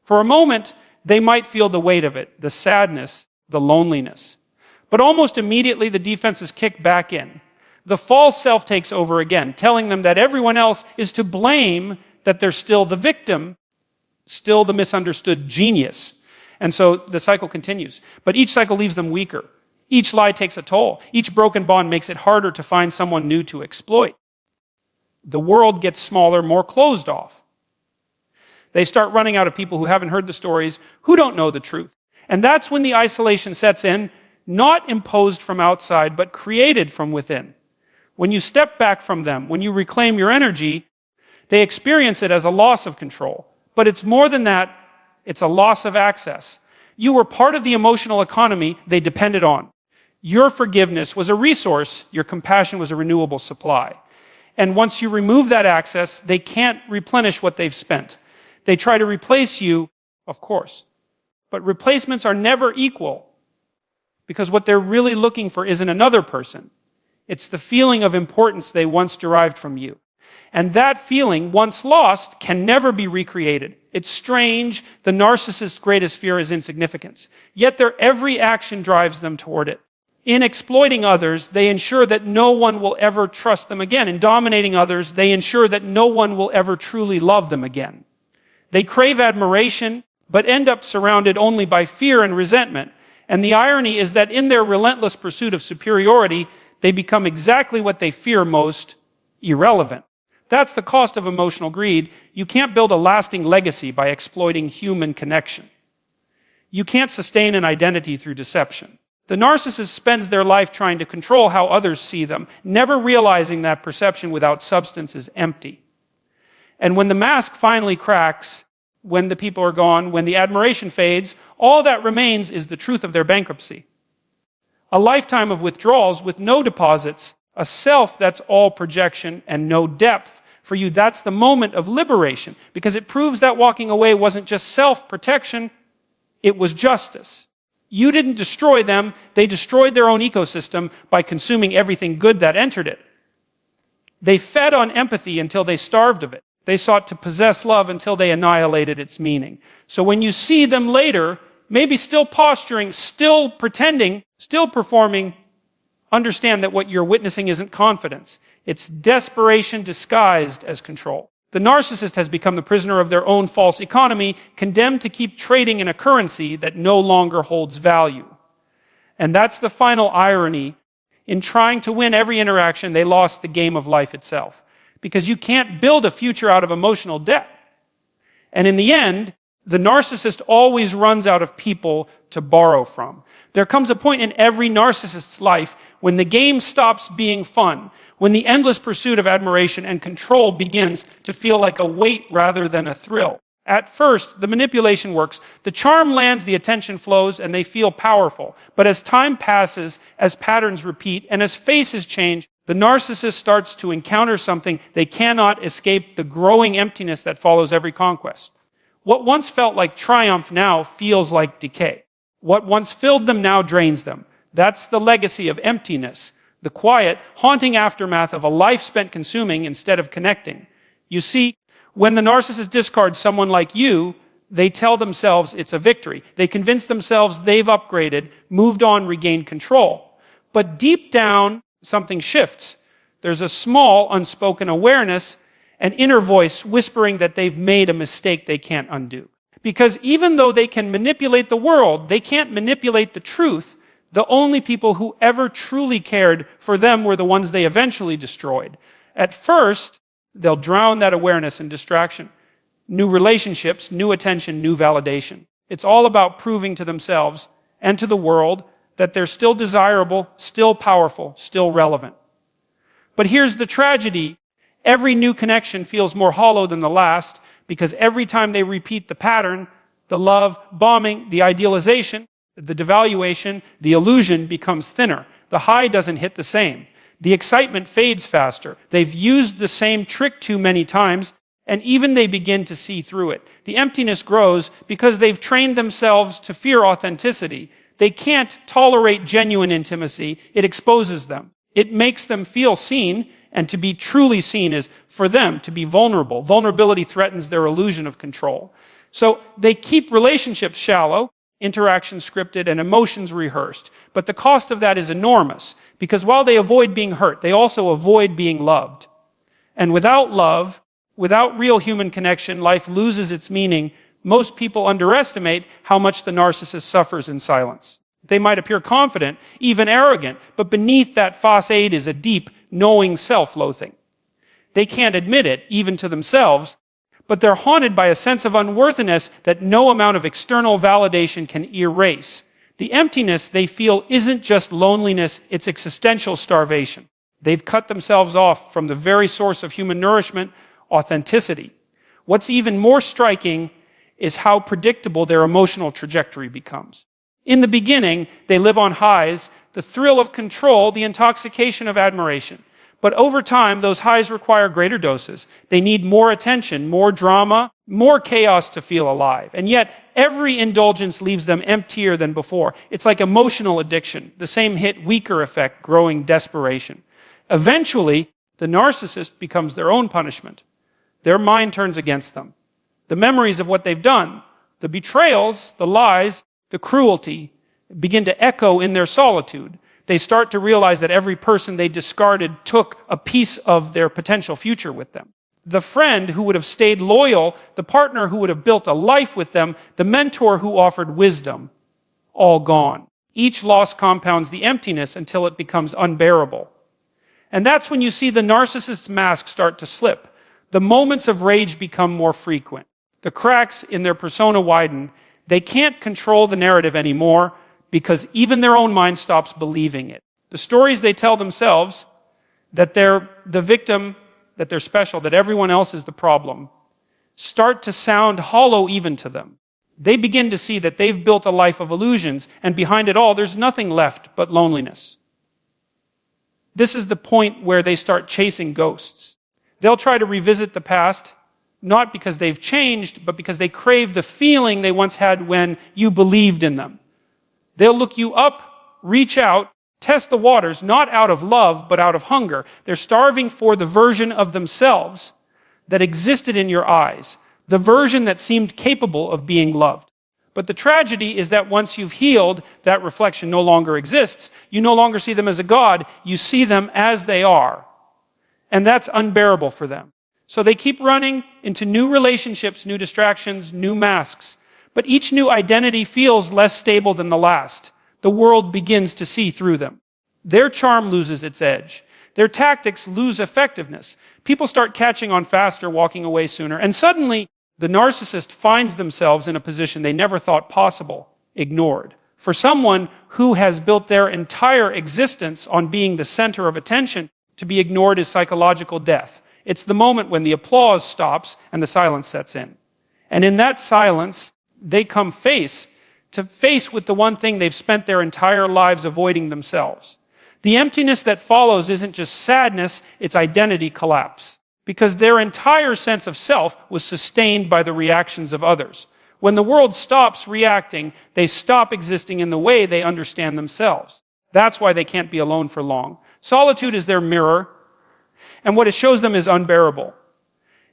For a moment, they might feel the weight of it, the sadness, the loneliness. But almost immediately, the defenses kick back in. The false self takes over again, telling them that everyone else is to blame, that they're still the victim, still the misunderstood genius. And so the cycle continues. But each cycle leaves them weaker. Each lie takes a toll. Each broken bond makes it harder to find someone new to exploit. The world gets smaller, more closed off. They start running out of people who haven't heard the stories, who don't know the truth. And that's when the isolation sets in, not imposed from outside, but created from within. When you step back from them, when you reclaim your energy, they experience it as a loss of control. But it's more than that, it's a loss of access. You were part of the emotional economy they depended on. Your forgiveness was a resource, your compassion was a renewable supply. And once you remove that access, they can't replenish what they've spent. They try to replace you, of course. But replacements are never equal, because what they're really looking for isn't another person. It's the feeling of importance they once derived from you. And that feeling, once lost, can never be recreated. It's strange. The narcissist's greatest fear is insignificance. Yet their every action drives them toward it. In exploiting others, they ensure that no one will ever trust them again. In dominating others, they ensure that no one will ever truly love them again. They crave admiration, but end up surrounded only by fear and resentment. And the irony is that in their relentless pursuit of superiority, they become exactly what they fear most: irrelevant. That's the cost of emotional greed. You can't build a lasting legacy by exploiting human connection. You can't sustain an identity through deception. The narcissist spends their life trying to control how others see them, never realizing that perception without substance is empty. And when the mask finally cracks, when the people are gone, when the admiration fades, all that remains is the truth of their bankruptcy. A lifetime of withdrawals with no deposits, a self that's all projection and no depth. For you, that's the moment of liberation, because it proves that walking away wasn't just self-protection, it was justice. You didn't destroy them, they destroyed their own ecosystem by consuming everything good that entered it. They fed on empathy until they starved of it. They sought to possess love until they annihilated its meaning. So when you see them later, maybe still posturing, still pretending, still performing, understand that what you're witnessing isn't confidence. It's desperation disguised as control. The narcissist has become the prisoner of their own false economy, condemned to keep trading in a currency that no longer holds value. And that's the final irony. In trying to win every interaction, they lost the game of life itself. Because you can't build a future out of emotional debt. And in the end, The narcissist always runs out of people to borrow from. There comes a point in every narcissist's life when the game stops being fun, when the endless pursuit of admiration and control begins to feel like a weight rather than a thrill. At first, the manipulation works. The charm lands, the attention flows, and they feel powerful. But as time passes, as patterns repeat, and as faces change, the narcissist starts to encounter something they cannot escape: the growing emptiness that follows every conquest. What once felt like triumph now feels like decay. What once filled them now drains them. That's the legacy of emptiness, the quiet, haunting aftermath of a life spent consuming instead of connecting. You see, when the narcissist discards someone like you, they tell themselves it's a victory. They convince themselves they've upgraded, moved on, regained control. But deep down, something shifts. There's a small, unspoken awareness, an inner voice whispering that they've made a mistake they can't undo. Because even though they can manipulate the world, they can't manipulate the truth. The only people who ever truly cared for them were the ones they eventually destroyed. At first, they'll drown that awareness in distraction. New relationships, new attention, new validation. It's all about proving to themselves and to the world that they're still desirable, still powerful, still relevant. But here's the tragedy. Every new connection feels more hollow than the last, because every time they repeat the pattern, the love bombing, the idealization, the devaluation, the illusion becomes thinner. The high doesn't hit the same. The excitement fades faster. They've used the same trick too many times, and even they begin to see through it. The emptiness grows because they've trained themselves to fear authenticity. They can't tolerate genuine intimacy. It exposes them. It makes them feel seen, and to be truly seen is for them to be vulnerable. Vulnerability threatens their illusion of control. So they keep relationships shallow, interactions scripted, and emotions rehearsed. But the cost of that is enormous, because while they avoid being hurt, they also avoid being loved. And without love, without real human connection, life loses its meaning. Most people underestimate how much the narcissist suffers in silence. They might appear confident, even arrogant, but beneath that facade is a deep, knowing self-loathing. They can't admit it, even to themselves, but they're haunted by a sense of unworthiness that no amount of external validation can erase. The emptiness they feel isn't just loneliness, it's existential starvation. They've cut themselves off from the very source of human nourishment, authenticity. What's even more striking is how predictable their emotional trajectory becomes. In the beginning, they live on highs, the thrill of control, the intoxication of admiration. But over time, those highs require greater doses. They need more attention, more drama, more chaos to feel alive. And yet, every indulgence leaves them emptier than before. It's like emotional addiction, the same hit, weaker effect, growing desperation. Eventually, the narcissist becomes their own punishment. Their mind turns against them. The memories of what they've done, the betrayals, the lies, the cruelty, begin to echo in their solitude. They start to realize that every person they discarded took a piece of their potential future with them. The friend who would have stayed loyal, the partner who would have built a life with them, the mentor who offered wisdom, all gone. Each loss compounds the emptiness until it becomes unbearable. And that's when you see the narcissist's mask start to slip. The moments of rage become more frequent. The cracks in their persona widen. They can't control the narrative anymore because even their own mind stops believing it. The stories they tell themselves, that they're the victim, that they're special, that everyone else is the problem, start to sound hollow even to them. They begin to see that they've built a life of illusions, and behind it all, there's nothing left but loneliness. This is the point where they start chasing ghosts. They'll try to revisit the past, not because they've changed, but because they crave the feeling they once had when you believed in them. They'll look you up, reach out, test the waters, not out of love, but out of hunger. They're starving for the version of themselves that existed in your eyes, the version that seemed capable of being loved. But the tragedy is that once you've healed, that reflection no longer exists. You no longer see them as a god, you see them as they are. And that's unbearable for them. So they keep running into new relationships, new distractions, new masks. But each new identity feels less stable than the last. The world begins to see through them. Their charm loses its edge. Their tactics lose effectiveness. People start catching on faster, walking away sooner. And suddenly, the narcissist finds themselves in a position they never thought possible, ignored. For someone who has built their entire existence on being the center of attention, to be ignored is psychological death. It's the moment when the applause stops and the silence sets in. And in that silence, they come face to face with the one thing they've spent their entire lives avoiding themselves. The emptiness that follows isn't just sadness, it's identity collapse. Because their entire sense of self was sustained by the reactions of others. When the world stops reacting, they stop existing in the way they understand themselves. That's why they can't be alone for long. Solitude is their mirror, and what it shows them is unbearable.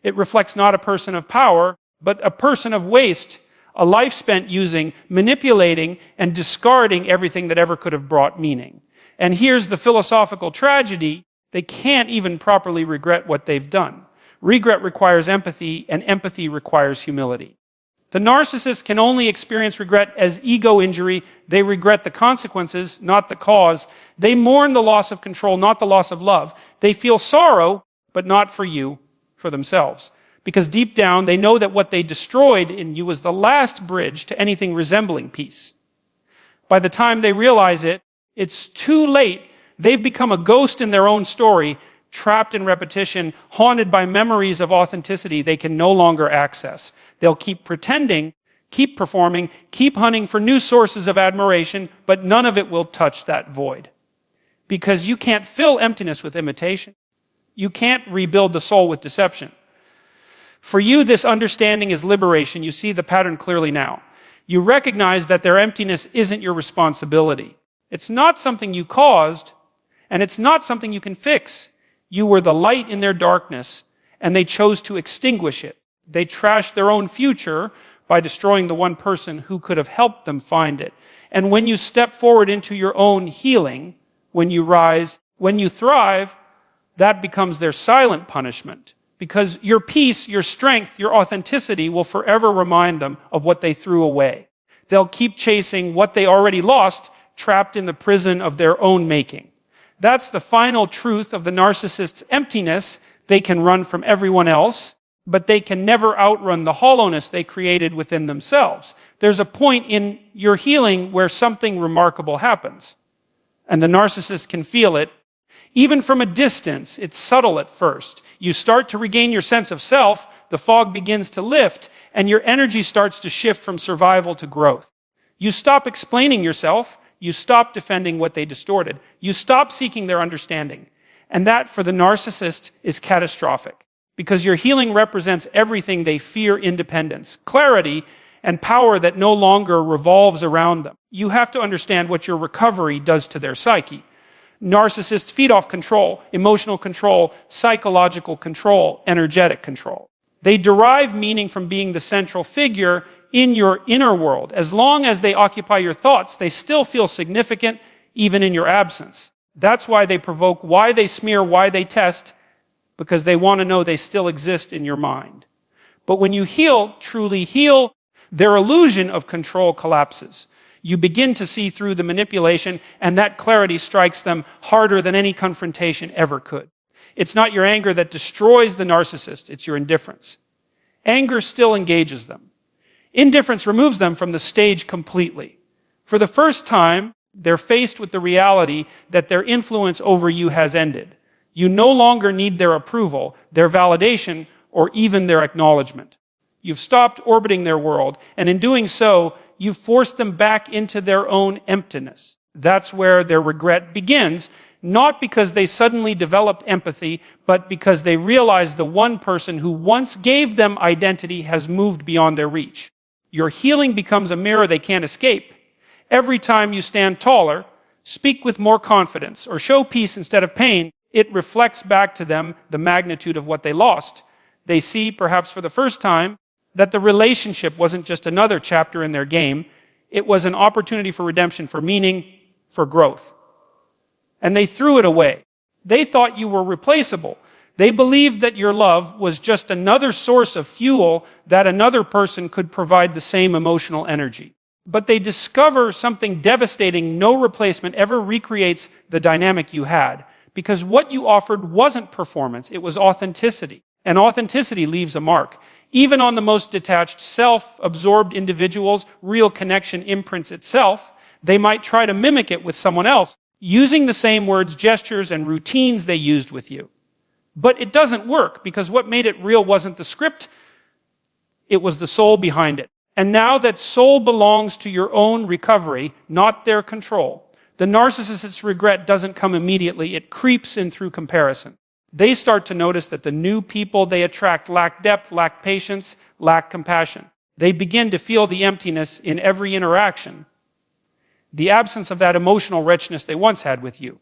It reflects not a person of power, but a person of waste, a life spent using, manipulating, and discarding everything that ever could have brought meaning. And here's the philosophical tragedy: they can't even properly regret what they've done. Regret requires empathy, and empathy requires humility. The narcissist can only experience regret as ego injury. They regret the consequences, not the cause. They mourn the loss of control, not the loss of love. They feel sorrow, but not for you, for themselves. Because deep down, they know that what they destroyed in you was the last bridge to anything resembling peace. By the time they realize it, it's too late. They've become a ghost in their own story, trapped in repetition, haunted by memories of authenticity they can no longer access. They'll keep pretending, keep performing, keep hunting for new sources of admiration, but none of it will touch that void. Because you can't fill emptiness with imitation. You can't rebuild the soul with deception. For you, this understanding is liberation. You see the pattern clearly now. You recognize that their emptiness isn't your responsibility. It's not something you caused, and it's not something you can fix. You were the light in their darkness, and they chose to extinguish it. They trashed their own future by destroying the one person who could have helped them find it. And when you step forward into your own healing, when you rise, when you thrive, that becomes their silent punishment. Because your peace, your strength, your authenticity will forever remind them of what they threw away. They'll keep chasing what they already lost, trapped in the prison of their own making. That's the final truth of the narcissist's emptiness. They can run from everyone else, but they can never outrun the hollowness they created within themselves. There's a point in your healing where something remarkable happens, and the narcissist can feel it. Even from a distance, it's subtle at first. You start to regain your sense of self, the fog begins to lift, and your energy starts to shift from survival to growth. You stop explaining yourself, you stop defending what they distorted, you stop seeking their understanding. And that, for the narcissist, is catastrophic. Because your healing represents everything they fear: independence, clarity, and power that no longer revolves around them. You have to understand what your recovery does to their psyche. Narcissists feed off control, emotional control, psychological control, energetic control. They derive meaning from being the central figure in your inner world. As long as they occupy your thoughts, they still feel significant, even in your absence. That's why they provoke, why they smear, why they test, because they want to know they still exist in your mind. But when you heal, truly heal, their illusion of control collapses. You begin to see through the manipulation, and that clarity strikes them harder than any confrontation ever could. It's not your anger that destroys the narcissist, it's your indifference. Anger still engages them. Indifference removes them from the stage completely. For the first time, they're faced with the reality that their influence over you has ended. You no longer need their approval, their validation, or even their acknowledgement. You've stopped orbiting their world, and in doing so, you've forced them back into their own emptiness. That's where their regret begins, not because they suddenly developed empathy, but because they realize the one person who once gave them identity has moved beyond their reach. Your healing becomes a mirror they can't escape. Every time you stand taller, speak with more confidence, or show peace instead of pain, it reflects back to them the magnitude of what they lost. They see, perhaps for the first time, that the relationship wasn't just another chapter in their game. It was an opportunity for redemption, for meaning, for growth. And they threw it away. They thought you were replaceable. They believed that your love was just another source of fuel that another person could provide the same emotional energy. But they discover something devastating. No replacement ever recreates the dynamic you had, because what you offered wasn't performance, it was authenticity. And authenticity leaves a mark. Even on the most detached, self-absorbed individuals, real connection imprints itself. They might try to mimic it with someone else, using the same words, gestures, and routines they used with you. But it doesn't work, because what made it real wasn't the script, it was the soul behind it. And now that soul belongs to your own recovery, not their control, the narcissist's regret doesn't come immediately, it creeps in through comparison. They start to notice that the new people they attract lack depth, lack patience, lack compassion. They begin to feel the emptiness in every interaction, the absence of that emotional richness they once had with you.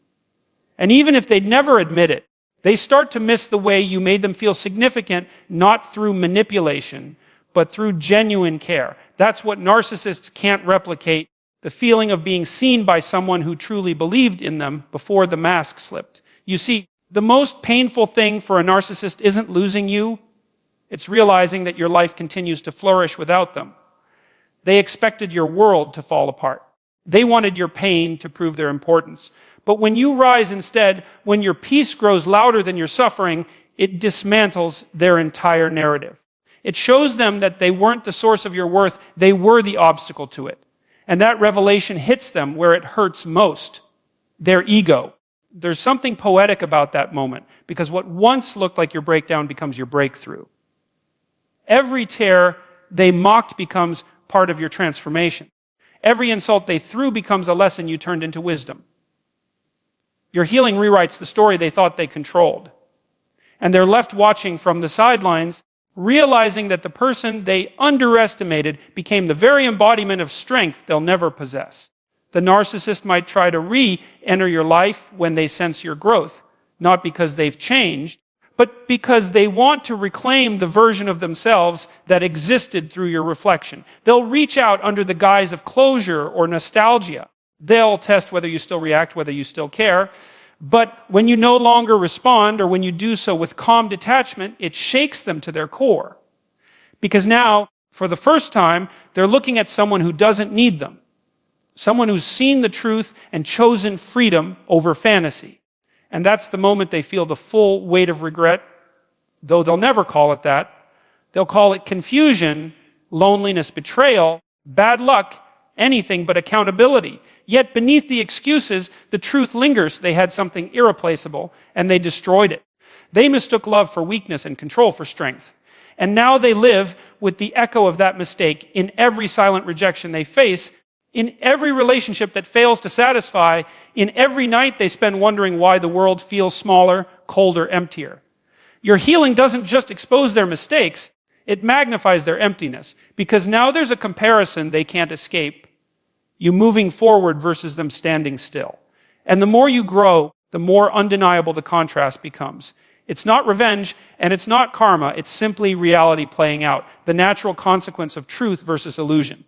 And even if they'd never admit it, they start to miss the way you made them feel significant, not through manipulation, but through genuine care. That's what narcissists can't replicate, the feeling of being seen by someone who truly believed in them before the mask slipped. You see, the most painful thing for a narcissist isn't losing you, it's realizing that your life continues to flourish without them. They expected your world to fall apart. They wanted your pain to prove their importance. But when you rise instead, when your peace grows louder than your suffering, it dismantles their entire narrative. It shows them that they weren't the source of your worth, they were the obstacle to it. And that revelation hits them where it hurts most, their ego. There's something poetic about that moment, because what once looked like your breakdown becomes your breakthrough. Every tear they mocked becomes part of your transformation. Every insult they threw becomes a lesson you turned into wisdom. Your healing rewrites the story they thought they controlled. And they're left watching from the sidelines, realizing that the person they underestimated became the very embodiment of strength they'll never possess. The narcissist might try to re-enter your life when they sense your growth, not because they've changed, but because they want to reclaim the version of themselves that existed through your reflection. They'll reach out under the guise of closure or nostalgia. They'll test whether you still react, whether you still care. But when you no longer respond, or when you do so with calm detachment, it shakes them to their core. Because now, for the first time, they're looking at someone who doesn't need them. Someone who's seen the truth and chosen freedom over fantasy. And that's the moment they feel the full weight of regret, though they'll never call it that. They'll call it confusion, loneliness, betrayal, bad luck, anything but accountability. Yet beneath the excuses, the truth lingers. They had something irreplaceable, and they destroyed it. They mistook love for weakness and control for strength. And now they live with the echo of that mistake in every silent rejection they face, in every relationship that fails to satisfy, in every night they spend wondering why the world feels smaller, colder, emptier. Your healing doesn't just expose their mistakes, it magnifies their emptiness, because now there's a comparison they can't escape. You moving forward versus them standing still. And the more you grow, the more undeniable the contrast becomes. It's not revenge, and it's not karma, it's simply reality playing out, the natural consequence of truth versus illusion.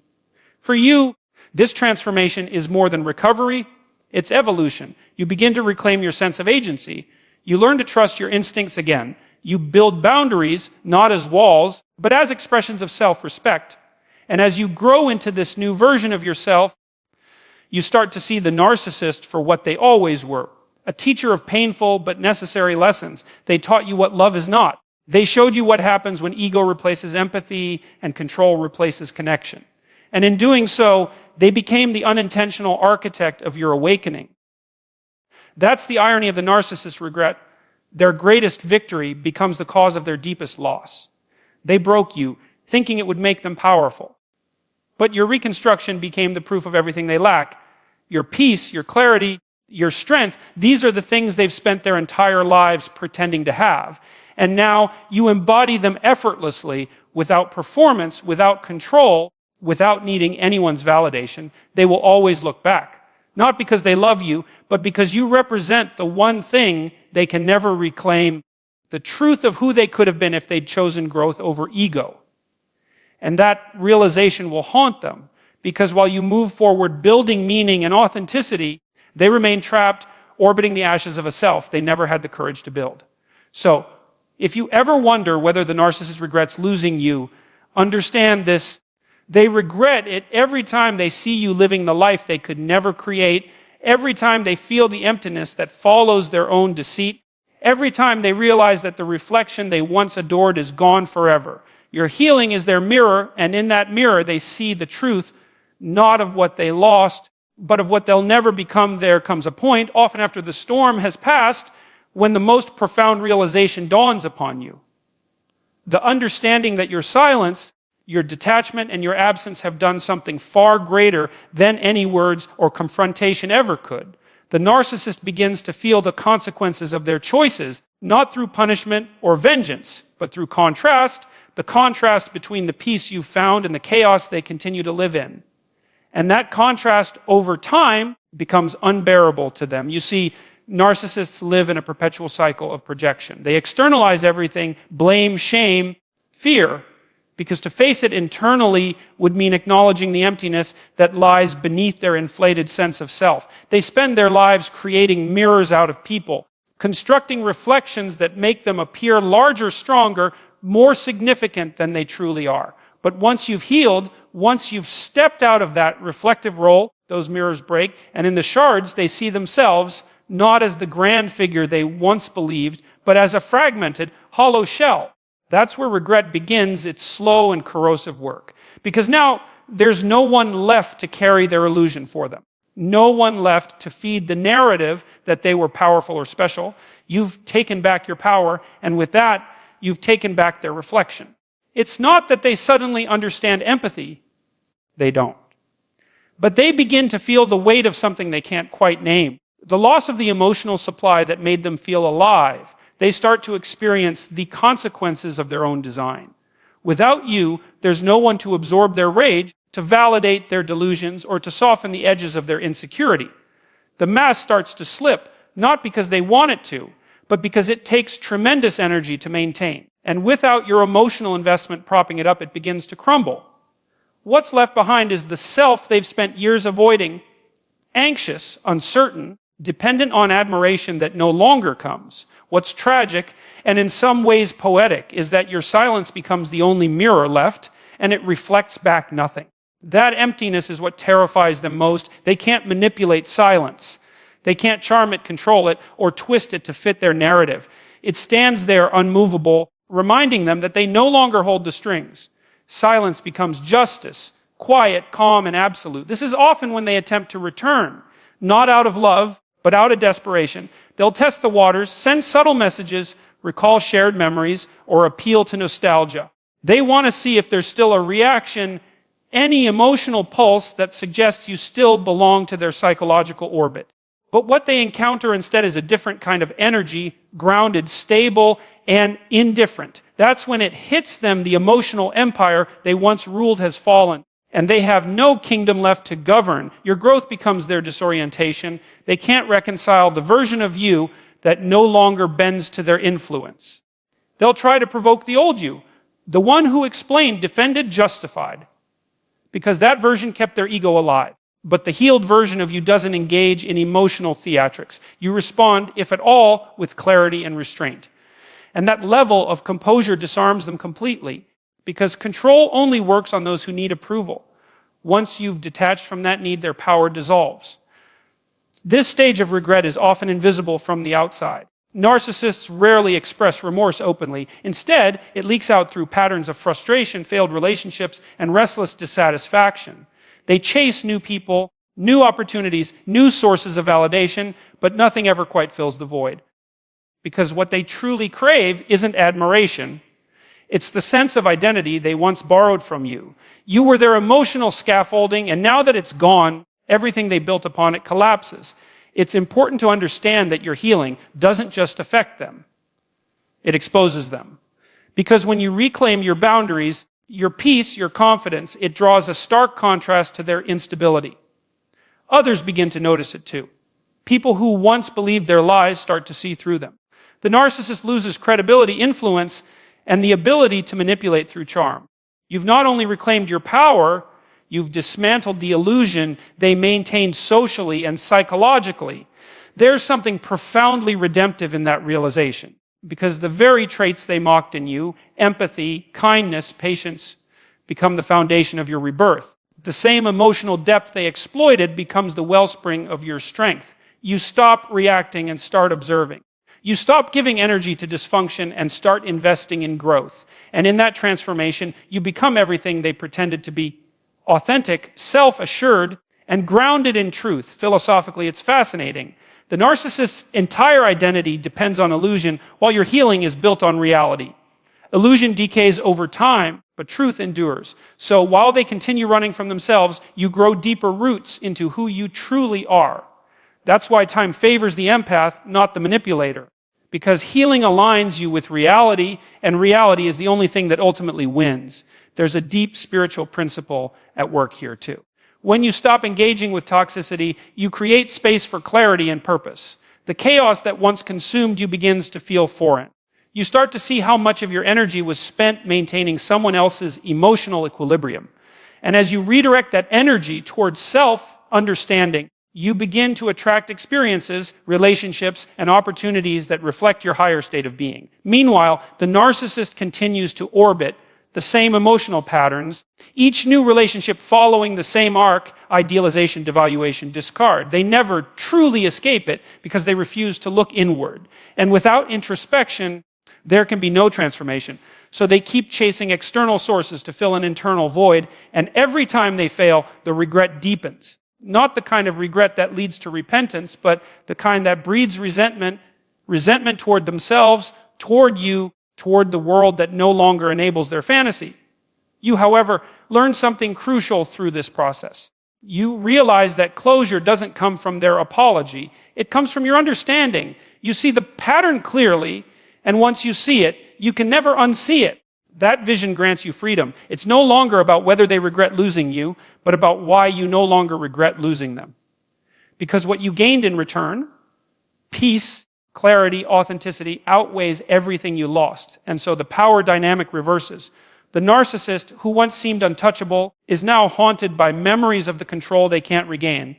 For you, this transformation is more than recovery, it's evolution. You begin to reclaim your sense of agency. You learn to trust your instincts again. You build boundaries, not as walls, but as expressions of self-respect. And as you grow into this new version of yourself, you start to see the narcissist for what they always were. A teacher of painful but necessary lessons. They taught you what love is not. They showed you what happens when ego replaces empathy and control replaces connection. And in doing so, they became the unintentional architect of your awakening. That's the irony of the narcissist's regret. Their greatest victory becomes the cause of their deepest loss. They broke you, thinking it would make them powerful. But your reconstruction became the proof of everything they lack. Your peace, your clarity, your strength, these are the things they've spent their entire lives pretending to have. And now you embody them effortlessly, without performance, without control, without needing anyone's validation. They will always look back. Not because they love you, but because you represent the one thing they can never reclaim, the truth of who they could have been if they'd chosen growth over ego. And that realization will haunt them, because while you move forward building meaning and authenticity, they remain trapped, orbiting the ashes of a self they never had the courage to build. So, if you ever wonder whether the narcissist regrets losing you, understand this. They regret it every time they see you living the life they could never create, every time they feel the emptiness that follows their own deceit, every time they realize that the reflection they once adored is gone forever. Your healing is their mirror, and in that mirror they see the truth, not of what they lost, but of what they'll never become. There comes a point, often after the storm has passed, when the most profound realization dawns upon you. The understanding that your silence, your detachment, and your absence have done something far greater than any words or confrontation ever could. The narcissist begins to feel the consequences of their choices, not through punishment or vengeance, but through contrast, the contrast between the peace you've found and the chaos they continue to live in. And that contrast over time becomes unbearable to them. You see, narcissists live in a perpetual cycle of projection. They externalize everything, blame, shame, fear, because to face it internally would mean acknowledging the emptiness that lies beneath their inflated sense of self. They spend their lives creating mirrors out of people, constructing reflections that make them appear larger, stronger, more significant than they truly are. But once you've healed, once you've stepped out of that reflective role, those mirrors break, and in the shards they see themselves not as the grand figure they once believed, but as a fragmented, hollow shell. That's where regret begins its slow and corrosive work. Because now there's no one left to carry their illusion for them. No one left to feed the narrative that they were powerful or special. You've taken back your power, and with that, you've taken back their reflection. It's not that they suddenly understand empathy. They don't. But they begin to feel the weight of something they can't quite name. The loss of the emotional supply that made them feel alive. They start to experience the consequences of their own design. Without you, there's no one to absorb their rage, to validate their delusions, or to soften the edges of their insecurity. The mask starts to slip, not because they want it to, but because it takes tremendous energy to maintain. And without your emotional investment propping it up, it begins to crumble. What's left behind is the self they've spent years avoiding, anxious, uncertain, dependent on admiration that no longer comes. What's tragic, and in some ways poetic, is that your silence becomes the only mirror left, and it reflects back nothing. That emptiness is what terrifies them most. They can't manipulate silence. They can't charm it, control it, or twist it to fit their narrative. It stands there unmovable, reminding them that they no longer hold the strings. Silence becomes justice, quiet, calm, and absolute. This is often when they attempt to return, not out of love, but out of desperation. They'll test the waters, send subtle messages, recall shared memories, or appeal to nostalgia. They want to see if there's still a reaction, any emotional pulse that suggests you still belong to their psychological orbit. But what they encounter instead is a different kind of energy, grounded, stable, and indifferent. That's when it hits them the emotional empire they once ruled has fallen. And they have no kingdom left to govern. Your growth becomes their disorientation. They can't reconcile the version of you that no longer bends to their influence. They'll try to provoke the old you, the one who explained, defended, justified, because that version kept their ego alive. But the healed version of you doesn't engage in emotional theatrics. You respond, if at all, with clarity and restraint. And that level of composure disarms them completely, because control only works on those who need approval. Once you've detached from that need, their power dissolves. This stage of regret is often invisible from the outside. Narcissists rarely express remorse openly. Instead, it leaks out through patterns of frustration, failed relationships, and restless dissatisfaction. They chase new people, new opportunities, new sources of validation, but nothing ever quite fills the void. Because what they truly crave isn't admiration. It's the sense of identity they once borrowed from you. You were their emotional scaffolding, and now that it's gone, everything they built upon it collapses. It's important to understand that your healing doesn't just affect them. It exposes them. Because when you reclaim your boundaries, your peace, your confidence, it draws a stark contrast to their instability. Others begin to notice it too. People who once believed their lies start to see through them. The narcissist loses credibility, influence, and the ability to manipulate through charm. You've not only reclaimed your power, you've dismantled the illusion they maintained socially and psychologically. There's something profoundly redemptive in that realization, because the very traits they mocked in you, empathy, kindness, patience, become the foundation of your rebirth. The same emotional depth they exploited becomes the wellspring of your strength. You stop reacting and start observing. You stop giving energy to dysfunction and start investing in growth. And in that transformation, you become everything they pretended to be: authentic, self-assured, and grounded in truth. Philosophically, it's fascinating. The narcissist's entire identity depends on illusion, while your healing is built on reality. Illusion decays over time, but truth endures. So while they continue running from themselves, you grow deeper roots into who you truly are. That's why time favors the empath, not the manipulator. Because healing aligns you with reality, and reality is the only thing that ultimately wins. There's a deep spiritual principle at work here too. When you stop engaging with toxicity, you create space for clarity and purpose. The chaos that once consumed you begins to feel foreign. You start to see how much of your energy was spent maintaining someone else's emotional equilibrium. And as you redirect that energy towards self-understanding, you begin to attract experiences, relationships, and opportunities that reflect your higher state of being. Meanwhile, the narcissist continues to orbit the same emotional patterns, each new relationship following the same arc: idealization, devaluation, discard. They never truly escape it because they refuse to look inward. And without introspection, there can be no transformation. So they keep chasing external sources to fill an internal void, and every time they fail, the regret deepens. Not the kind of regret that leads to repentance, but the kind that breeds resentment toward themselves, toward you, toward the world that no longer enables their fantasy. You, however, learn something crucial through this process. You realize that closure doesn't come from their apology. It comes from your understanding. You see the pattern clearly, and once you see it, you can never unsee it. That vision grants you freedom. It's no longer about whether they regret losing you, but about why you no longer regret losing them. Because what you gained in return, peace, clarity, authenticity, outweighs everything you lost. And so the power dynamic reverses. The narcissist, who once seemed untouchable, is now haunted by memories of the control they can't regain.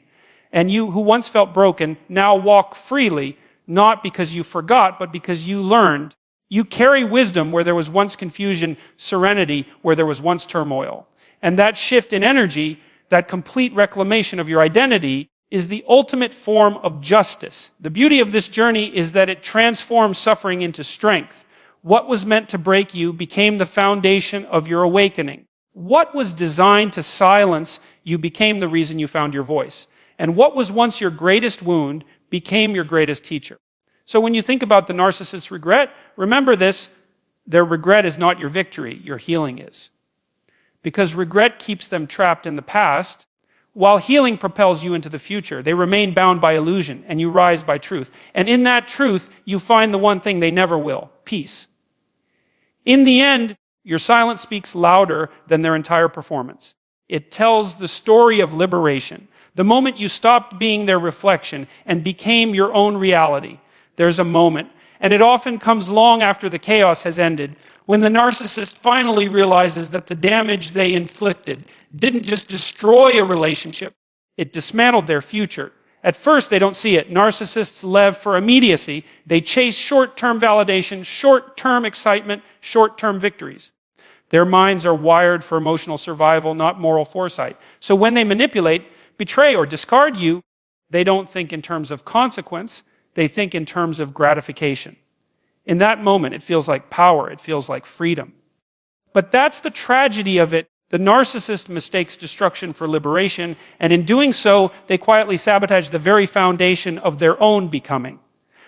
And you, who once felt broken, now walk freely, not because you forgot, but because you learned. You carry wisdom where there was once confusion, serenity where there was once turmoil. And that shift in energy, that complete reclamation of your identity, is the ultimate form of justice. The beauty of this journey is that it transforms suffering into strength. What was meant to break you became the foundation of your awakening. What was designed to silence you became the reason you found your voice. And what was once your greatest wound became your greatest teacher. So when you think about the narcissist's regret, remember this: their regret is not your victory, your healing is. Because regret keeps them trapped in the past, while healing propels you into the future. They remain bound by illusion, and you rise by truth. And in that truth, you find the one thing they never will: peace. In the end, your silence speaks louder than their entire performance. It tells the story of liberation. The moment you stopped being their reflection and became your own reality, there's a moment, and it often comes long after the chaos has ended, when the narcissist finally realizes that the damage they inflicted didn't just destroy a relationship, it dismantled their future. At first, they don't see it. Narcissists live for immediacy. They chase short-term validation, short-term excitement, short-term victories. Their minds are wired for emotional survival, not moral foresight. So when they manipulate, betray, or discard you, they don't think in terms of consequence. They think in terms of gratification. In that moment, it feels like power. It feels like freedom. But that's the tragedy of it. The narcissist mistakes destruction for liberation, and in doing so, they quietly sabotage the very foundation of their own becoming.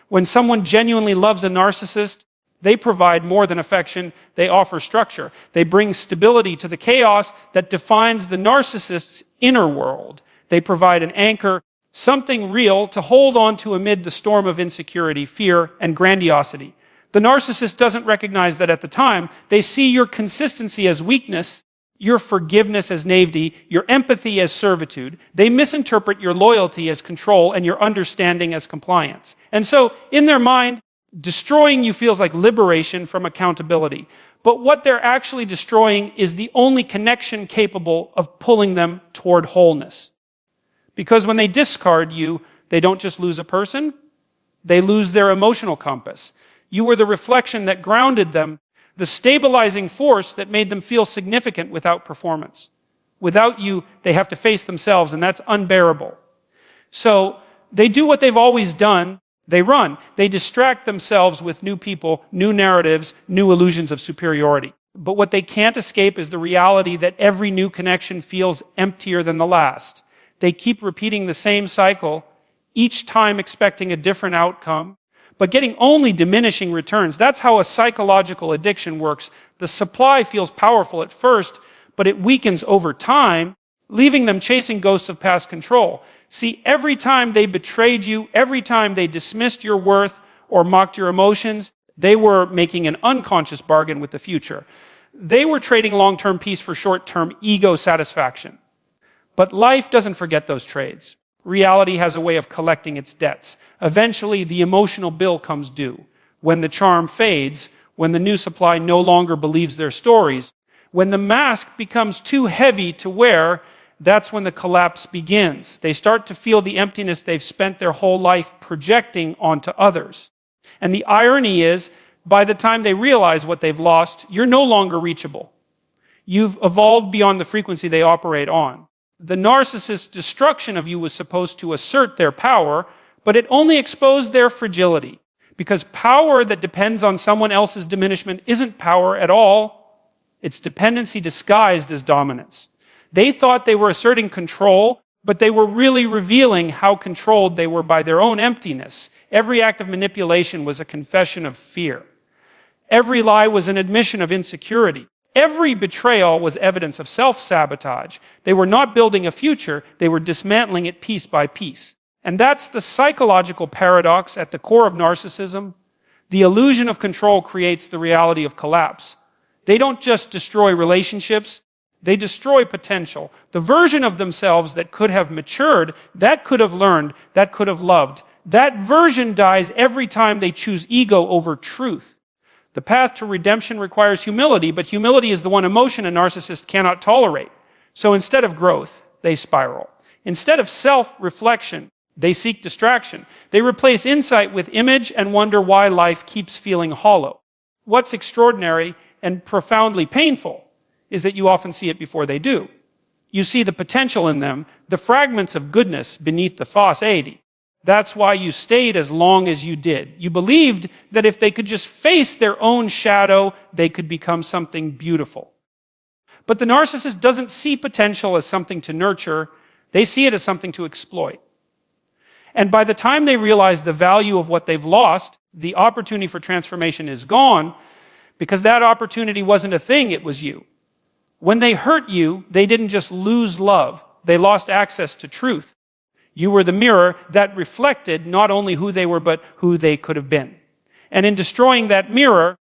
When someone genuinely loves a narcissist, they provide more than affection. They offer structure. They bring stability to the chaos that defines the narcissist's inner world. They provide an anchor, something real to hold on to amid the storm of insecurity, fear, and grandiosity. The narcissist doesn't recognize that at the time. They see your consistency as weakness, your forgiveness as naivety, your empathy as servitude. They misinterpret your loyalty as control and your understanding as compliance. And so, in their mind, destroying you feels like liberation from accountability. But what they're actually destroying is the only connection capable of pulling them toward wholeness. Because when they discard you, they don't just lose a person, they lose their emotional compass. You were the reflection that grounded them, the stabilizing force that made them feel significant without performance. Without you, they have to face themselves, and that's unbearable. So they do what they've always done. They run. They distract themselves with new people, new narratives, new illusions of superiority. But what they can't escape is the reality that every new connection feels emptier than the last. They keep repeating the same cycle, each time expecting a different outcome, but getting only diminishing returns. That's how a psychological addiction works. The supply feels powerful at first, but it weakens over time, leaving them chasing ghosts of past control. See, every time they betrayed you, every time they dismissed your worth or mocked your emotions, they were making an unconscious bargain with the future. They were trading long-term peace for short-term ego satisfaction. But life doesn't forget those trades. Reality has a way of collecting its debts. Eventually, the emotional bill comes due. When the charm fades, when the new supply no longer believes their stories, when the mask becomes too heavy to wear, that's when the collapse begins. They start to feel the emptiness they've spent their whole life projecting onto others. And the irony is, by the time they realize what they've lost, you're no longer reachable. You've evolved beyond the frequency they operate on. The narcissist's destruction of you was supposed to assert their power, but it only exposed their fragility. Because power that depends on someone else's diminishment isn't power at all. It's dependency disguised as dominance. They thought they were asserting control, but they were really revealing how controlled they were by their own emptiness. Every act of manipulation was a confession of fear. Every lie was an admission of insecurity. Every betrayal was evidence of self-sabotage. They were not building a future, they were dismantling it piece by piece. And that's the psychological paradox at the core of narcissism. The illusion of control creates the reality of collapse. They don't just destroy relationships, they destroy potential. The version of themselves that could have matured, that could have learned, that could have loved. That version dies every time they choose ego over truth. The path to redemption requires humility, but humility is the one emotion a narcissist cannot tolerate. So instead of growth, they spiral. Instead of self-reflection, they seek distraction. They replace insight with image and wonder why life keeps feeling hollow. What's extraordinary and profoundly painful is that you often see it before they do. You see the potential in them, the fragments of goodness beneath the falsity. That's why you stayed as long as you did. You believed that if they could just face their own shadow, they could become something beautiful. But the narcissist doesn't see potential as something to nurture. They see it as something to exploit. And by the time they realize the value of what they've lost, the opportunity for transformation is gone, because that opportunity wasn't a thing, it was you. When they hurt you, they didn't just lose love. They lost access to truth. You were the mirror that reflected not only who they were, but who they could have been. And in destroying that mirror,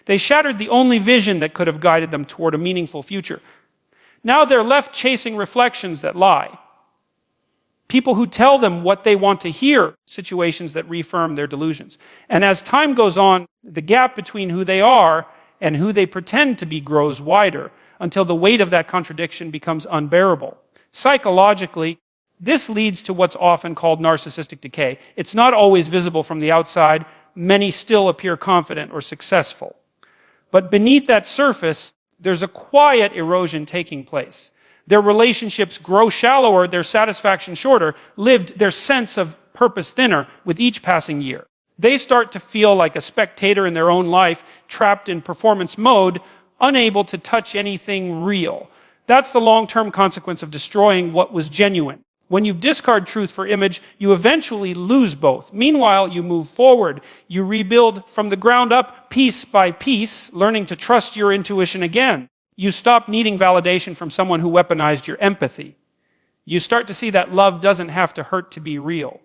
they shattered the only vision that could have guided them toward a meaningful future. Now they're left chasing reflections that lie. People who tell them what they want to hear, situations that reaffirm their delusions. And as time goes on, the gap between who they are and who they pretend to be grows wider until the weight of that contradiction becomes unbearable. Psychologically, this leads to what's often called narcissistic decay. It's not always visible from the outside. Many still appear confident or successful. But beneath that surface, there's a quiet erosion taking place. Their relationships grow shallower, their satisfaction shorter, lived their sense of purpose thinner with each passing year. They start to feel like a spectator in their own life, trapped in performance mode, unable to touch anything real. That's the long-term consequence of destroying what was genuine. When you discard truth for image, you eventually lose both. Meanwhile, you move forward. You rebuild from the ground up, piece by piece, learning to trust your intuition again. You stop needing validation from someone who weaponized your empathy. You start to see that love doesn't have to hurt to be real.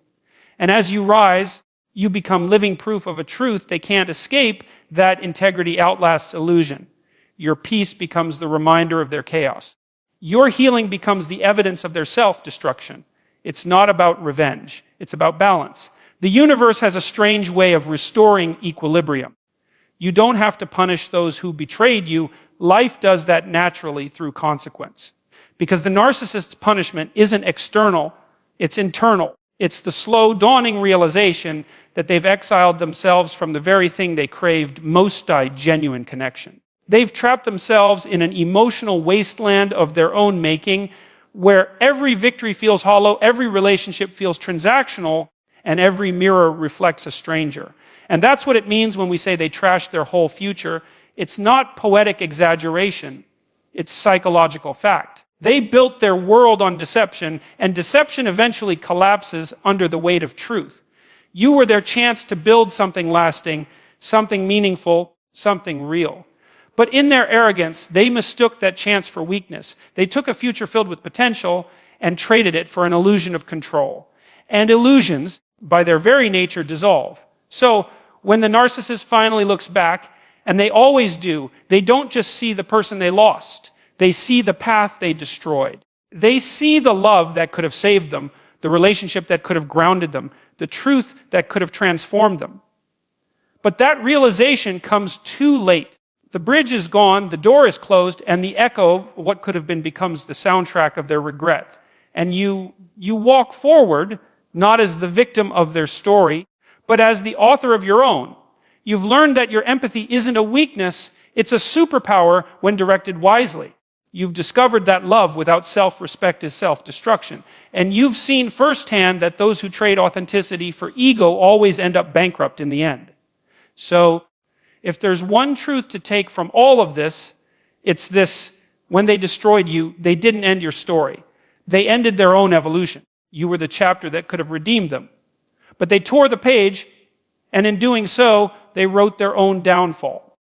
And as you rise, you become living proof of a truth they can't escape, that integrity outlasts illusion. Your peace becomes the reminder of their chaos. Your healing becomes the evidence of their self-destruction. It's not about revenge. It's about balance. The universe has a strange way of restoring equilibrium. You don't have to punish those who betrayed you. Life does that naturally through consequence. Because the narcissist's punishment isn't external, it's internal. It's the slow dawning realization that they've exiled themselves from the very thing they craved most, genuine connection. They've trapped themselves in an emotional wasteland of their own making, where every victory feels hollow, every relationship feels transactional, and every mirror reflects a stranger. And that's what it means when we say they trashed their whole future. It's not poetic exaggeration. It's psychological fact. They built their world on deception, and deception eventually collapses under the weight of truth. You were their chance to build something lasting, something meaningful, something real. But in their arrogance, they mistook that chance for weakness. They took a future filled with potential and traded it for an illusion of control. And illusions, by their very nature, dissolve. So, when the narcissist finally looks back, and they always do, they don't just see the person they lost. They see the path they destroyed. They see the love that could have saved them, the relationship that could have grounded them, the truth that could have transformed them. But that realization comes too late. The bridge is gone, the door is closed, and the echo, what could have been, becomes the soundtrack of their regret. And you walk forward, not as the victim of their story, but as the author of your own. You've learned that your empathy isn't a weakness, it's a superpower when directed wisely. You've discovered that love without self-respect is self-destruction. And you've seen firsthand that those who trade authenticity for ego always end up bankrupt in the end. So, if there's one truth to take from all of this, it's this: when they destroyed you, they didn't end your story. They ended their own evolution. You were the chapter that could have redeemed them. But they tore the page, and in doing so, they wrote their own downfall.